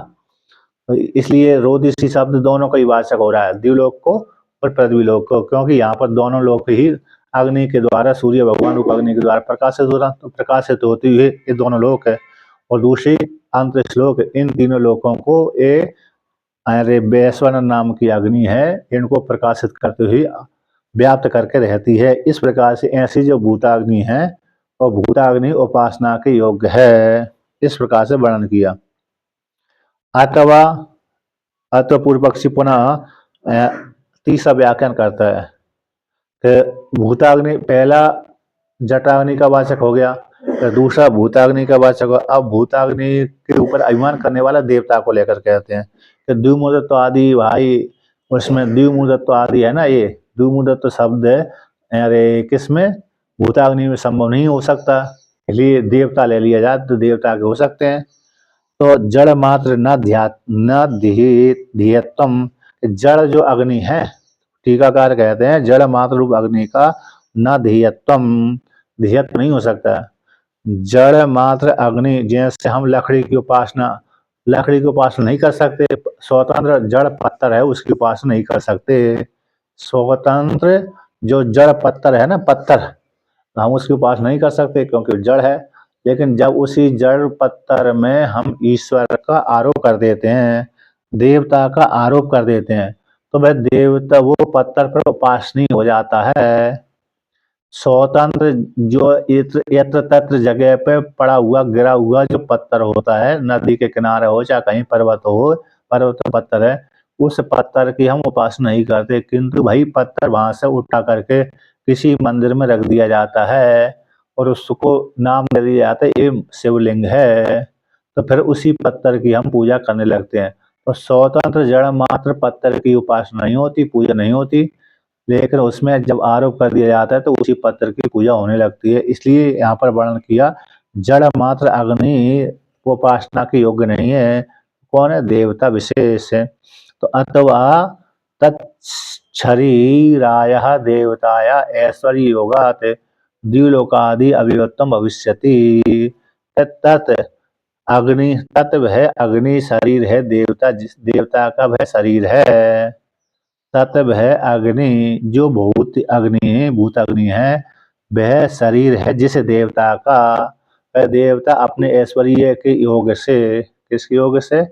तो इसलिए रोदिसी शब्द दोनों का ही वाचक हो रहा है, द्युलोक को और पृथ्वीलोक को, क्योंकि यहाँ पर दोनों लोग ही अग्नि के द्वारा, सूर्य भगवान रूप अग्नि के द्वारा प्रकाशित हो रहा, तो प्रकाशित होते हुए ये दोनों लोक है। और दूसरी अंतरिक्ष लोक, इन तीनों लोकों को ये वैश्वानर नाम की अग्नि है, इनको प्रकाशित करते हुए व्याप्त करके रहती है। इस प्रकार से ऐसी जो भूताग्नि है और भूताग्नि उपासना के योग्य है, इस प्रकार से वर्णन किया। अथवा पूर्व पक्षी पुनः तीसरा व्याख्यान करता है कि भूताग्नि पहला जटाग्नि का वाचक हो गया, तो दूसरा भूताग्नि का वाचक हो। अब भूताग्नि के ऊपर अभिमान करने वाला देवता को लेकर कहते हैं कि द्विमूर्तत्व आदि, भाई उसमें द्विमूर्तत्व आदि है ना, ये द्विमूर्तत्व शब्द है, अरे किसमें, भूताग्नि में संभव नहीं हो सकता, इसलिए देवता ले लिया जाए तो देवता के हो सकते हैं। तो जड़ मात्र न ध्येयत्वम, जड़ जो अग्नि है, टीकाकार कहते हैं जड़ मात्र रूप अग्नि का न ध्येयत्वम, ध्येयत्व नहीं हो सकता। जड़ मात्र अग्नि, जैसे हम लकड़ी की उपासना नहीं कर सकते, स्वतंत्र जड़ पत्थर है उसकी उपासना नहीं कर सकते। स्वतंत्र जो जड़ पत्थर है ना, पत्थर, हम उसकी उपासना नहीं कर सकते क्योंकि जड़ है। लेकिन जब उसी जड़ पत्थर में हम ईश्वर का आरोप कर देते हैं, देवता का आरोप कर देते हैं, तो वह देवता, वो पत्थर पर उपासनीय हो जाता है। स्वतंत्र जो यत्र यत्र तत्र जगह पे पड़ा हुआ गिरा हुआ जो पत्थर होता है, नदी के किनारे हो चाहे कहीं पर्वत हो, पर्वत पत्थर है, उस पत्थर की हम उपासना नहीं करते, किंतु भाई पत्थर वहां से उठा करके किसी मंदिर में रख दिया जाता है और उसको नाम दे दिया जाता है ये शिवलिंग है, तो फिर उसी पत्थर की हम पूजा करने लगते हैं। तो स्वतंत्र जड़ मात्र पत्थर की उपासना नहीं होती, पूजा नहीं होती, लेकिन उसमें जब आरोप कर दिया जाता है तो उसी पत्थर की पूजा होने लगती है। इसलिए यहाँ पर वर्णन किया जड़ मात्र अग्नि उपासना के योग्य नहीं है, कौन है, देवता विशेष है। तो अथवा तत्शरीराय देवताय ऐश्वर्य योगात द्विलोकादि अभिव्यक्तम भविष्यति। तत् अग्नि, तत्व है अग्नि, शरीर है देवता, जिस देवता का वह शरीर है। तत्व है अग्नि, जो भूत अग्नि है, भूत अग्नि है, वह शरीर है जिस देवता का, वह देवता अपने ऐश्वर्य के योग से, किस योग से,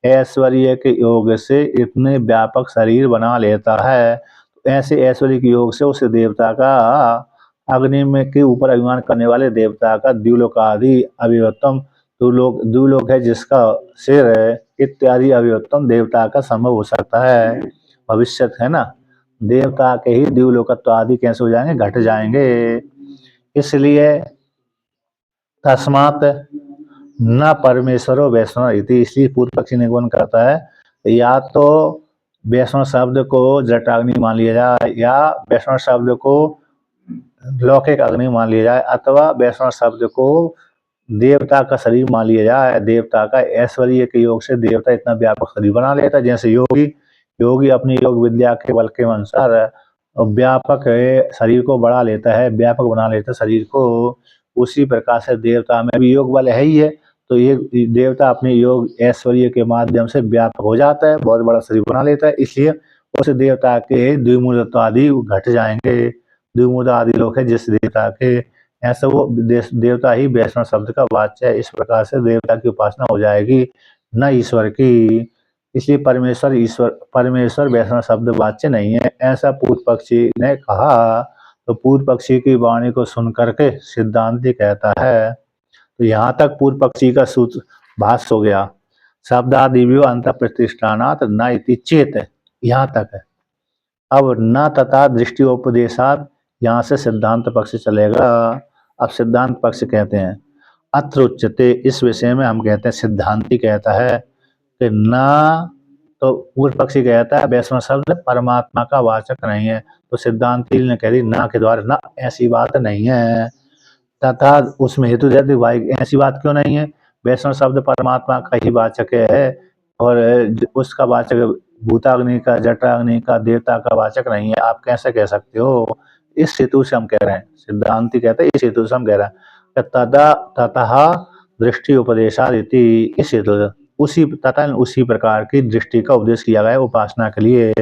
ऐश्वर्य के योग से इतने व्यापक शरीर बना लेता है। तो ऐसे ऐश्वर्य के योग से उस देवता का, अग्नि में के ऊपर अभिमान करने वाले देवता का द्विलोकादि अभिवत्तम, द्विलोक है जिसका सिर है, इत्यादि अभिवत्तम देवता का संभव हो सकता है। भविष्य है ना, देवता के ही द्विलोकत्व आदि कैसे हो जाएंगे, घट जाएंगे। इसलिए तस्मात न परमेश्वरो वैष्णव इति, इसलिए पूर्व पक्षी निगमन करता है या तो वैष्णव शब्द को जटाग्नि मान लिया जाए, या वैष्णव शब्द को लौकिक अग्नि मान लिया जाए, अथवा वैष्णव शब्द को देवता का शरीर मान लिया जाए। देवता का ऐश्वर्य के योग से देवता इतना व्यापक शरीर बना लेता है, जैसे योगी अपनी योग विद्या के बल के अनुसार व्यापक शरीर को बढ़ा लेता है, व्यापक बना लेता है शरीर को, उसी प्रकार से देवता में भी योग बल है ही है। तो ये देवता अपने योग ऐश्वर्य के माध्यम से व्यापक हो जाता है, बहुत बड़ा शरीर बना लेता है, इसलिए उस देवता के द्विमूर्त आदि घट जाएंगे। द्विमूर्त आदि लोग है जिस देवता के, ऐसा वो देवता ही वैष्णव शब्द का वाच्य है। इस प्रकार से देवता की उपासना हो जाएगी, न ईश्वर की। इसलिए परमेश्वर वैष्णव शब्द वाच्य नहीं है, ऐसा पूर्व पक्षी ने कहा। तो पूर्व पक्षी की वाणी को सुन करके सिद्धांति कहता है, तो यहाँ तक पूर्व पक्षी का सूत्र भाष्य हो गया। शब्दादिव्यो अंत प्रतिष्ठानात न इति चेत, यहाँ तक है। अब न तथा दृष्टियोपदेशात, यहाँ से सिद्धांत पक्ष चलेगा। अब सिद्धांत पक्ष कहते हैं अत्र उच्यते, इस विषय में हम कहते हैं, सिद्धांति कहता है कि न, तो पूर्व पक्षी कहता है वैष्णव शब्द परमात्मा का वाचक नहीं है, तो सिद्धांति ने कह दी ना के द्वारा, ना ऐसी बात नहीं है। तथा उसमें हेतु देते भाई ऐसी बात क्यों नहीं है, वैष्णव शब्द परमात्मा का ही वाचक है, और उसका वाचक भूताग्नि का, जटाग्नि का, देवता का वाचक नहीं है, आप कैसे कह सकते हो। इस हेतु से हम कह रहे हैं, सिद्धांति कहते हैं इस हेतु से हम कह रहे हैं तथा ततः दृष्टि उपदेशादिति, इस हेतु उसी तथा उसी प्रकार की दृष्टि का उपदेश किया गया है उपासना के लिए।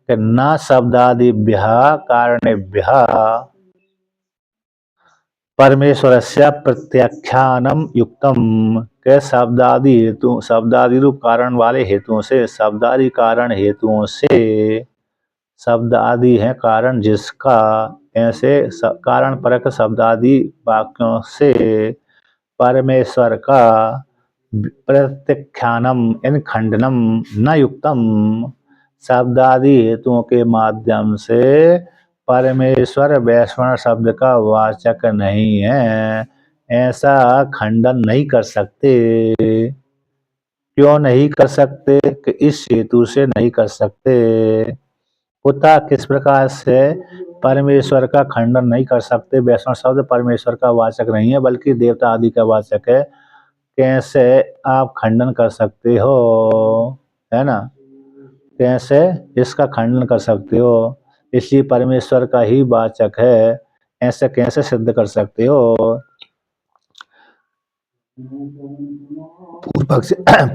न शब्दादिभ्य कारणेभ्य परमेश्वरस्य प्रत्याख्यानम युक्तम, के शब्दादि हेतु, शब्दादि रूप कारण वाले हेतुओं से, शब्दादि कारण हेतुओं से, शब्द आदि है कारण जिसका, ऐसे कारण परक शब्दादि वाक्यों से परमेश्वर का प्रत्याख्यानम इन खंडनम न युक्तम, शब्दादि हेतुओं के माध्यम से परमेश्वर वैष्णव शब्द का वाचक नहीं है, ऐसा खंडन नहीं कर सकते। क्यों नहीं कर सकते, कि इस हेतु से नहीं कर सकते। कुत्ता किस प्रकार से परमेश्वर का खंडन नहीं कर सकते, वैष्णव शब्द परमेश्वर का वाचक नहीं है बल्कि देवता आदि का वाचक है, कैसे आप खंडन कर सकते हो, है ना, कैसे इसका खंडन कर सकते हो, इसलिए परमेश्वर का ही वाचक है, ऐसे कैसे सिद्ध कर सकते हो।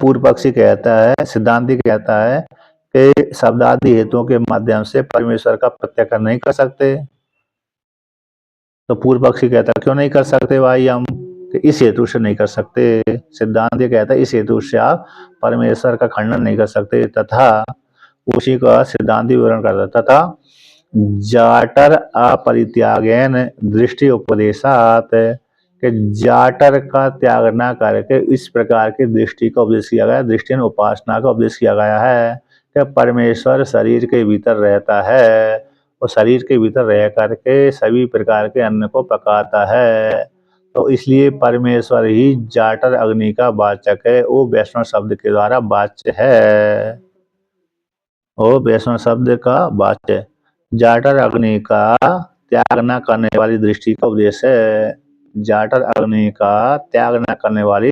पूर्व पक्षी कहता है, सिद्धांति कहता है कि शब्दादि हेतुओं के माध्यम से परमेश्वर का प्रत्याख्यान नहीं कर सकते। तो पूर्व पक्षी कहता है क्यों नहीं कर सकते भाई हम, कि इस हेतु से नहीं कर सकते। सिद्धांत कहता है इस हेतु से आप परमेश्वर का खंडन नहीं कर सकते। तथा उसी का सिद्धांत विवरण करता, तथा जाटर अपरित्यागेन दृष्टि उपदेशात, कि जाटर का त्याग न करके इस प्रकार की दृष्टि का उपदेश किया गया, दृष्टि उपासना का उपदेश किया गया है कि परमेश्वर शरीर के भीतर रहता है और शरीर के भीतर रह करके सभी प्रकार के अन्न को पकाता है। तो इसलिए परमेश्वर ही जाटर अग्नि का वाचक है, वो वैष्णव शब्द के द्वारा वाच्य है। वो वैष्णव शब्द का वाच्य जाटर अग्नि का त्याग न करने वाली दृष्टि का उपदेश है। जाटर अग्नि का त्याग न करने वाली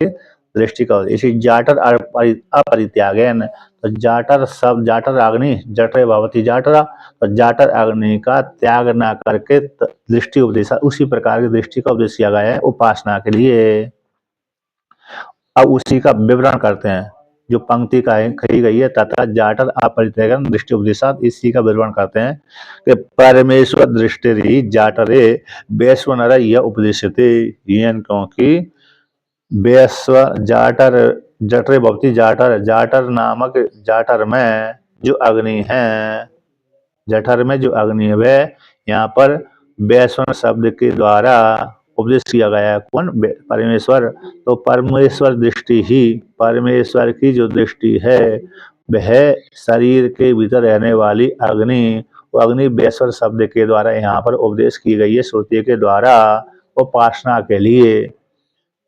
दृष्टि का, इसी जाटर अपरित्यागेन, तो जाटर सब जाटर अग्नि जठरे भवती जाटरा, तो जाटर अग्नि का त्याग न करके दृष्टि उपदेश, उसी प्रकार की दृष्टि का उपदेश किया गया है उपासना के लिए। अब उसी का विवरण करते हैं, जो पंक्ति का कही गई है, तथा जाटर अपरित्यागन दृष्टि उपदेशात, इसी का विवरण करते हैं कि परमेश्वर दृष्टि जाटरे वैश्वनर यह उपदेशते, क्योंकि वैश्व जाटर जठरे भक्ति जाटर, जाटर नामक जाटर में जो अग्नि है, जठर में जो अग्नि है वह यहाँ पर वैश्वन शब्द के द्वारा उपदेश किया गया है। कौन? परमेश्वर। तो परमेश्वर दृष्टि ही, परमेश्वर की जो दृष्टि है वह शरीर के भीतर रहने वाली अग्नि, वो अग्नि वैश्वर शब्द के द्वारा यहाँ पर उपदेश की गई है श्रुति के द्वारा उपासना के लिए।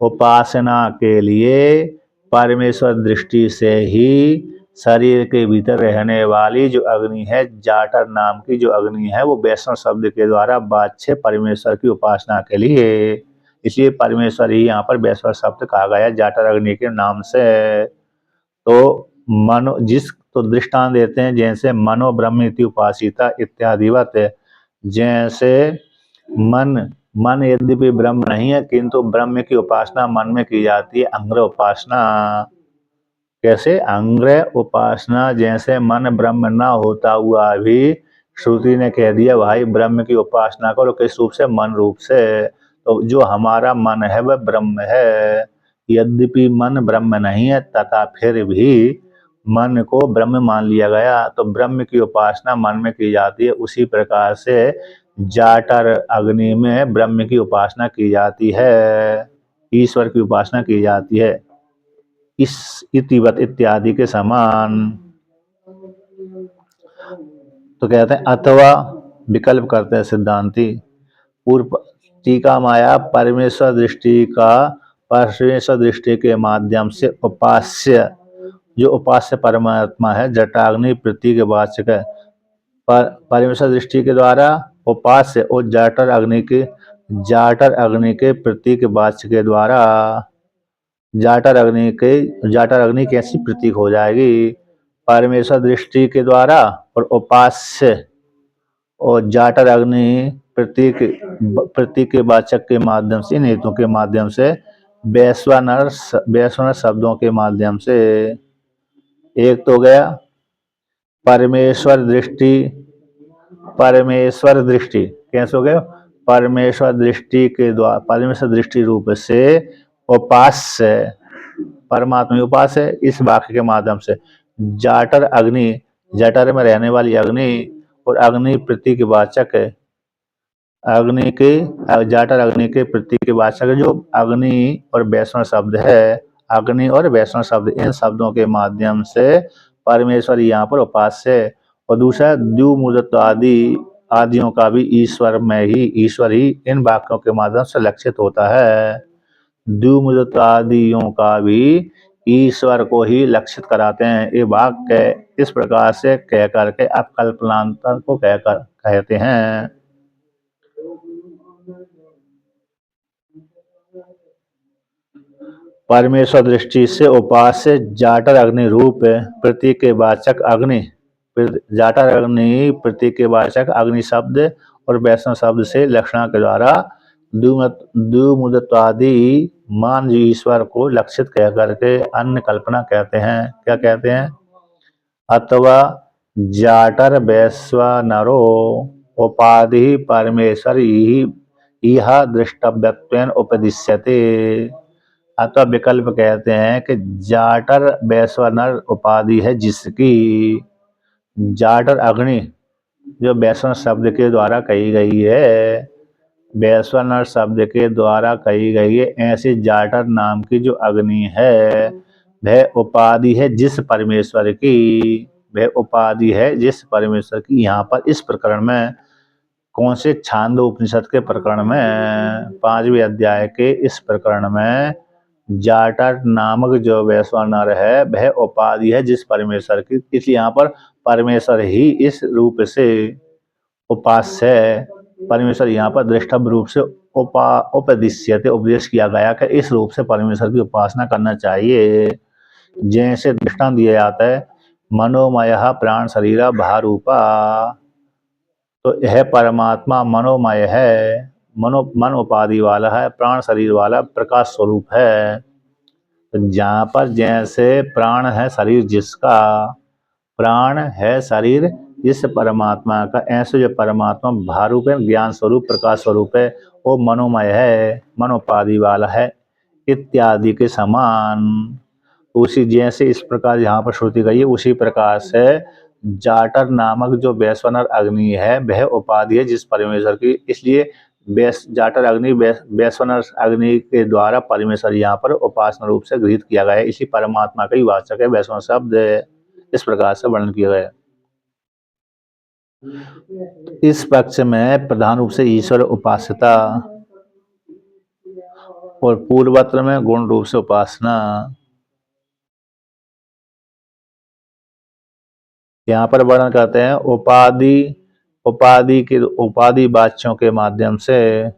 उपासना के लिए परमेश्वर दृष्टि से ही शरीर के भीतर रहने वाली जो अग्नि है, जाटर नाम की जो अग्नि है, वो वैष्णव शब्द के द्वारा वाच्य परमेश्वर की उपासना के लिए। इसलिए परमेश्वर ही यहाँ पर वैष्णव शब्द कहा गया जाटर अग्नि के नाम से। तो मनो जिस तो दृष्टांत देते हैं, जैसे मनो ब्रह्म इति उपासिता इत्यादिवत, जैसे मन यद्यपि ब्रह्म नहीं है किंतु ब्रह्म की उपासना मन में की जाती है, अंग्रह उपासना। कैसे? अंग्रह उपासना, जैसे मन ब्रह्म न होता हुआ भी श्रुति ने कह दिया भाई ब्रह्म की उपासना करो, किस रूप से? मन रूप से। तो जो हमारा मन है वह ब्रह्म है, यद्यपि मन ब्रह्म नहीं है तथा फिर भी मन को ब्रह्म मान लिया गया, तो ब्रह्म की उपासना मन में की जाती है। उसी प्रकार से जाटर अग्नि में ब्रह्म की उपासना की जाती है, ईश्वर की उपासना की जाती है, इस इतिवत इत्यादि के समान। तो कहते हैं अथवा विकल्प करते हैं सिद्धांती, पूर्व टीका माया परमेश्वर दृष्टि का, परमेश्वर दृष्टि के माध्यम से उपास्य, जो उपास्य परमात्मा है जटाग्नि प्रतीक वाचक है, परमेश्वर दृष्टि के द्वारा उपास्य और जाटर अग्नि के प्रतीक वाच्य के द्वारा, जाटर अग्नि कैसी प्रतीक हो जाएगी? परमेश्वर दृष्टि के द्वारा और उपास्य और जाटर अग्नि प्रतीक के वाचक के माध्यम से, इन हेतुओं के माध्यम से, वैश्वानर शब्दों के माध्यम से। एक तो गया परमेश्वर दृष्टि कैसे हो गए? परमेश्वर दृष्टि के द्वारा, परमेश्वर दृष्टि रूप से उपास्य, परमात्मा उपास्य है, इस वाक्य के माध्यम से जाटर अग्नि, जटर में रहने वाली अग्नि और अग्नि प्रतीक वाचक है, अग्नि के जाटर अग्नि के प्रतीक वाचक जो अग्नि और वैष्णव शब्द है, अग्नि और वैष्णव शब्द, इन शब्दों के माध्यम से परमेश्वर यहाँ पर उपास्य है। और दूसरा द्विमूर्त आदियों का भी ईश्वर ही इन वाक्यों के माध्यम से लक्षित होता है। द्विमूर्त आदियों का भी ईश्वर को ही लक्षित कराते हैं। ये वाक्य इस प्रकार से कह करके अपकल्पनांतर को कहते हैं। परमेश्वर दृष्टि से उपास्य जाटर अग्नि रूप प्रतीक के वाचक अग्नि, जाटर अग्नि प्रतीक के वाचक अग्नि शब्द और वैष्णव शब्द से लक्षणा के द्वारा द्विमुदत्वादि मान ईश्वर को लक्षित कह करके अन्य कल्पना कहते हैं। क्या कहते हैं? अथवा जाटर वैश्वानरो उपाधि परमेश्वर यह दृष्टव्यत्वेन उपदिश्यते। अथवा विकल्प कहते हैं कि जाटर वैश्वानर उपाधि है जिसकी, जाटर अग्नि जो वैश्वानर शब्द के द्वारा कही गई है, वैश्वानर शब्द के द्वारा कही गई है, ऐसी जाटर नाम की जो अग्नि है वह उपाधि है जिस परमेश्वर की, वह उपाधि है जिस परमेश्वर की। यहाँ पर इस प्रकरण में, कौन से छांदो उपनिषद के प्रकरण में, 5वें अध्याय के इस प्रकरण में जाटर नामक जो वैश्वानर है वह उपाधि है जिस परमेश्वर की, इसलिए यहाँ पर परमेश्वर ही इस रूप से उपास्य है। परमेश्वर यहाँ पर दृष्टव्य रूप से उपदिश्यते उपदेश किया गया कि इस रूप से परमेश्वर की उपासना करना चाहिए। जैसे दृष्टांत दिया जाता है, मनोमय प्राण शरीर भारूपा, तो यह परमात्मा मनोमय है, मन उपाधि वाला है, प्राण शरीर वाला, प्रकाश स्वरूप है। तो जहाँ पर जैसे प्राण है शरीर जिसका, प्राण है शरीर जिस परमात्मा का, ऐसे जो परमात्मा भारूप है, ज्ञान स्वरूप, प्रकाश स्वरूप है, वो मनोमय है, मनोपाधि वाला है इत्यादि के समान। उसी जैसे इस प्रकार यहाँ पर श्रुति गई है, उसी प्रकार से जाटर नामक जो वैश्वानर अग्नि है वह उपाधि है जिस परमेश्वर की, इसलिए जाटर अग्नि वैश्वानर अग्नि के द्वारा परमेश्वर यहाँ पर उपासना रूप से गृहीत किया गया है, इसी परमात्मा का ही वाचक है वैश्वानर शब्द, इस प्रकार से वर्णन किया गया है। इस पक्ष में प्रधान रूप से ईश्वर उपास्यता और पूर्वत्र में गुण रूप से उपासना। यहाँ पर वर्णन करते हैं उपाधि वाच्यों के माध्यम से,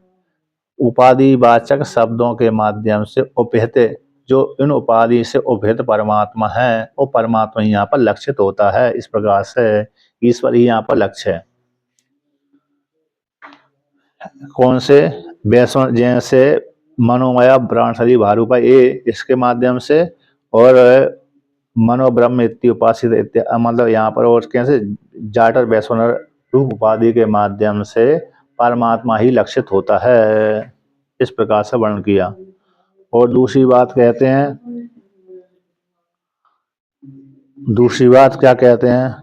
उपाधि वाचक शब्दों के माध्यम से उपहित, जो इन उपाधि से उपहित परमात्मा है वो परमात्मा यहाँ पर लक्षित होता है। इस प्रकार से ईश्वर ही यहाँ पर लक्ष्य है। कौन से? वैश्वानर, जैसे मनोमया प्राण शरीर भारूपा, ये इसके माध्यम से, और मनोब्रह्म इत्य उपासित, मतलब यहाँ पर और कैसे जाटर वैश्वानर रूप उपाधि के माध्यम से परमात्मा ही लक्षित होता है, इस प्रकार से वर्णन किया। और दूसरी बात कहते हैं, दूसरी बात क्या कहते हैं,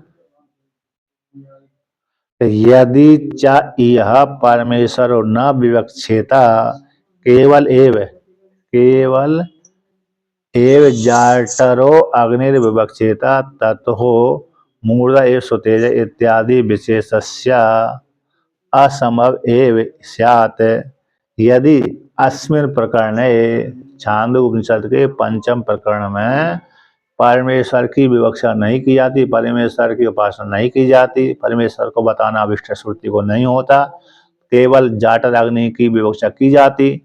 यदि च यह परमेश्वर न विवक्षेता केवल एव जाटरो अग्निर्विवक्षेता ततो मूर्धा एव सुतेज इत्यादि विशेषस्य असंभव एव स्यात्। यदि अस्मिन् प्रकरणे, छांदोग्य उपनिषद के पंचम प्रकरण में परमेश्वर की विवक्षा नहीं की जाती, परमेश्वर की उपासना नहीं की जाती, परमेश्वर को बताना अभिष्ट श्रुति को नहीं होता, केवल जाटर अग्नि की विवक्षा की जाती,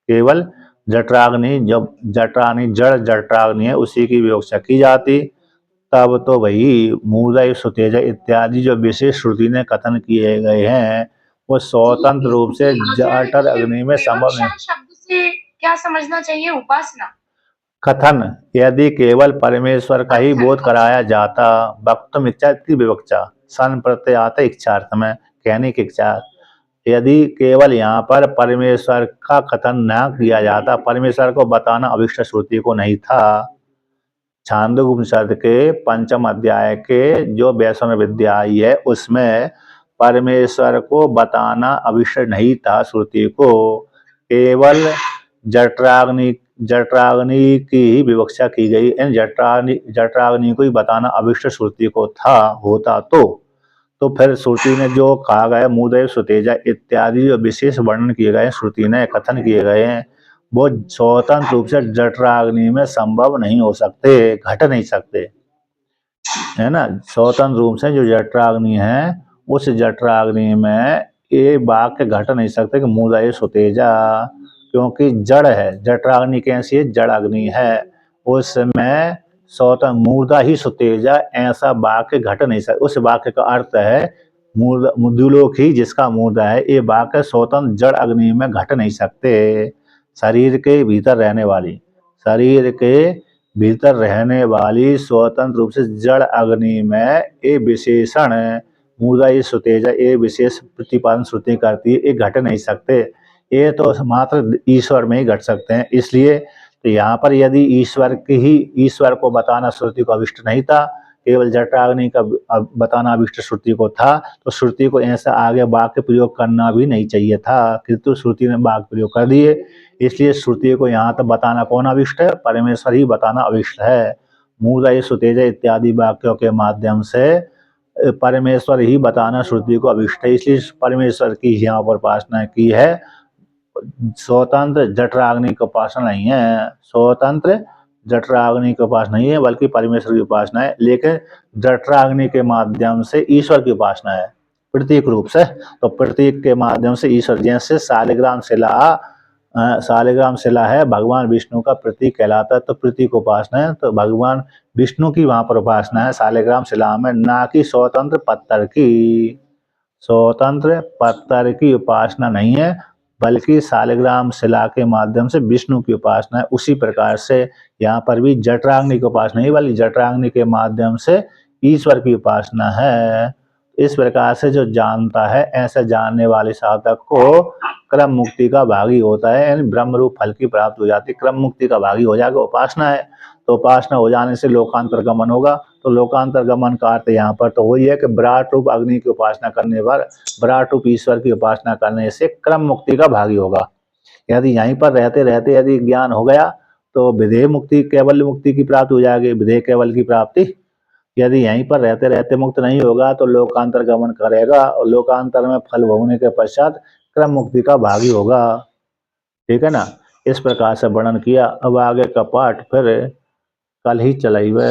केवल जठराग्नि, जब जठराग्नि जड़ जठराग्नि है उसी की विवक्षा की जाती, तब तो वही मूर्धा सुतेज इत्यादि जो विशेष श्रुति ने कथन किए गए हैं वो स्वतंत्र रूप से जाटर अग्नि में संभव नहीं। शब्द से क्या समझना चाहिए? उपासना कथन, यदि केवल परमेश्वर का ही बोध कराया जाता, वक्तुम इच्छा विवक्षा, सन प्रत्यय आता इच्छार्थ में, कहने की इच्छा, यदि केवल यहाँ पर परमेश्वर का कथन न किया जाता, परमेश्वर को बताना अभिष्ट श्रुति को नहीं था। छांदोग्य उपनिषद के पंचम अध्याय के जो वैश्वानर विद्या आई है उसमें परमेश्वर को बताना अभिष्ट नहीं था श्रुति को, केवल जठराग्नि की ही विवक्षा की गई। जठराग्नि को ही बताना अभिष्ट श्रुति को था, होता तो फिर श्रुति ने जो कहा गया मूर्धैव सुतेजा इत्यादि जो विशेष वर्णन किए गए, श्रुति ने कथन किए गए हैं, वो स्वतंत्र रूप से जठराग्नि में संभव नहीं हो सकते, घट नहीं सकते, है ना। स्वतंत्र रूप से जो जठराग्नि है उस जठराग्नि में ये वाक्य घट नहीं सकते कि मूर्धैव सुतेजा, क्योंकि जड़ है, जठराग्नि कैसी है, जड़ अग्नि है, उसमें स्वतंत्र मूर्धा ही सुतेजा ऐसा वाक्य घट नहीं सकता। उस वाक्य का अर्थ है मुद्युलोक ही जिसका मूर्धा है, ये वाक्य स्वतंत्र जड़ अग्नि में घट नहीं सकते। शरीर के भीतर रहने वाली, शरीर के भीतर रहने वाली स्वतंत्र रूप से जड़ अग्नि में ये विशेषण मूर्धा ही सुतेजा, ये विशेष प्रतिपादन श्रुति करती है, ये घट नहीं सकते, ये तो मात्र ईश्वर में ही घट सकते हैं। इसलिए तो यहाँ पर यदि ईश्वर को बताना श्रुति को अभिष्ट नहीं था, केवल जठराग्नि का बताना अभिष्ट श्रुति को था, तो श्रुति को ऐसा आगे वाक्य प्रयोग करना भी नहीं चाहिए था, किंतु श्रुति ने वाक्य प्रयोग कर दिए। इसलिए श्रुति को यहाँ तक बताना कौन अभिष्ट है? परमेश्वर ही बताना अभिष्ट है। मूर्धय सुतेज इत्यादि वाक्यों के माध्यम से परमेश्वर ही बताना श्रुति को अभिष्ट है, इसलिए परमेश्वर की यहाँ पर उपासना की है। स्वतंत्र जठराग्नि की उपासना नहीं है, स्वतंत्र जठराग्नि की उपासना नहीं है, बल्कि परमेश्वर की उपासना है। लेकिन जठराग्नि के माध्यम से ईश्वर की उपासना है प्रतीक रूप से। तो प्रतीक के माध्यम से ईश्वर, जैसे शालिग्राम शिला है भगवान विष्णु का प्रतीक कहलाता है, तो प्रतीक उपासना है, तो भगवान विष्णु की वहां पर उपासना है शालिग्राम शिला में, ना कि स्वतंत्र पत्थर की। स्वतंत्र पत्थर की उपासना नहीं है, बल्कि शालिग्राम शिला के माध्यम से विष्णु की उपासना है। उसी प्रकार से यहाँ पर भी जठराग्नि की उपासना नहीं, बल्कि जठराग्नि के माध्यम से ईश्वर की उपासना है। इस प्रकार से जो जानता है, ऐसे जानने वाले साधक को क्रम मुक्ति का भागी होता है, यानी ब्रह्म रूप फल की प्राप्ति हो जाती है, क्रम मुक्ति का भागी हो जाएगा। उपासना है तो उपासना हो जाने से लोकांतर गमन होगा। तो लोकांतर गमन का अर्थ यहाँ पर तो वही है कि विराट रूप अग्नि की उपासना करने पर, विराट रूप ईश्वर की उपासना करने से क्रम मुक्ति का भागी होगा। यदि यहीं पर रहते रहते यदि ज्ञान हो गया तो विधेय मुक्ति, केवल मुक्ति की प्राप्ति हो जाएगी, विधेय केवल की प्राप्ति। यदि यहीं पर रहते रहते मुक्त नहीं होगा तो लोकांतर गमन करेगा, और लोकांतर में फल भोगने के पश्चात क्रम मुक्ति का भागी होगा। ठीक है ना? इस प्रकार से वर्णन किया। अब आगे का पाठ फिर कल ही चलाइए।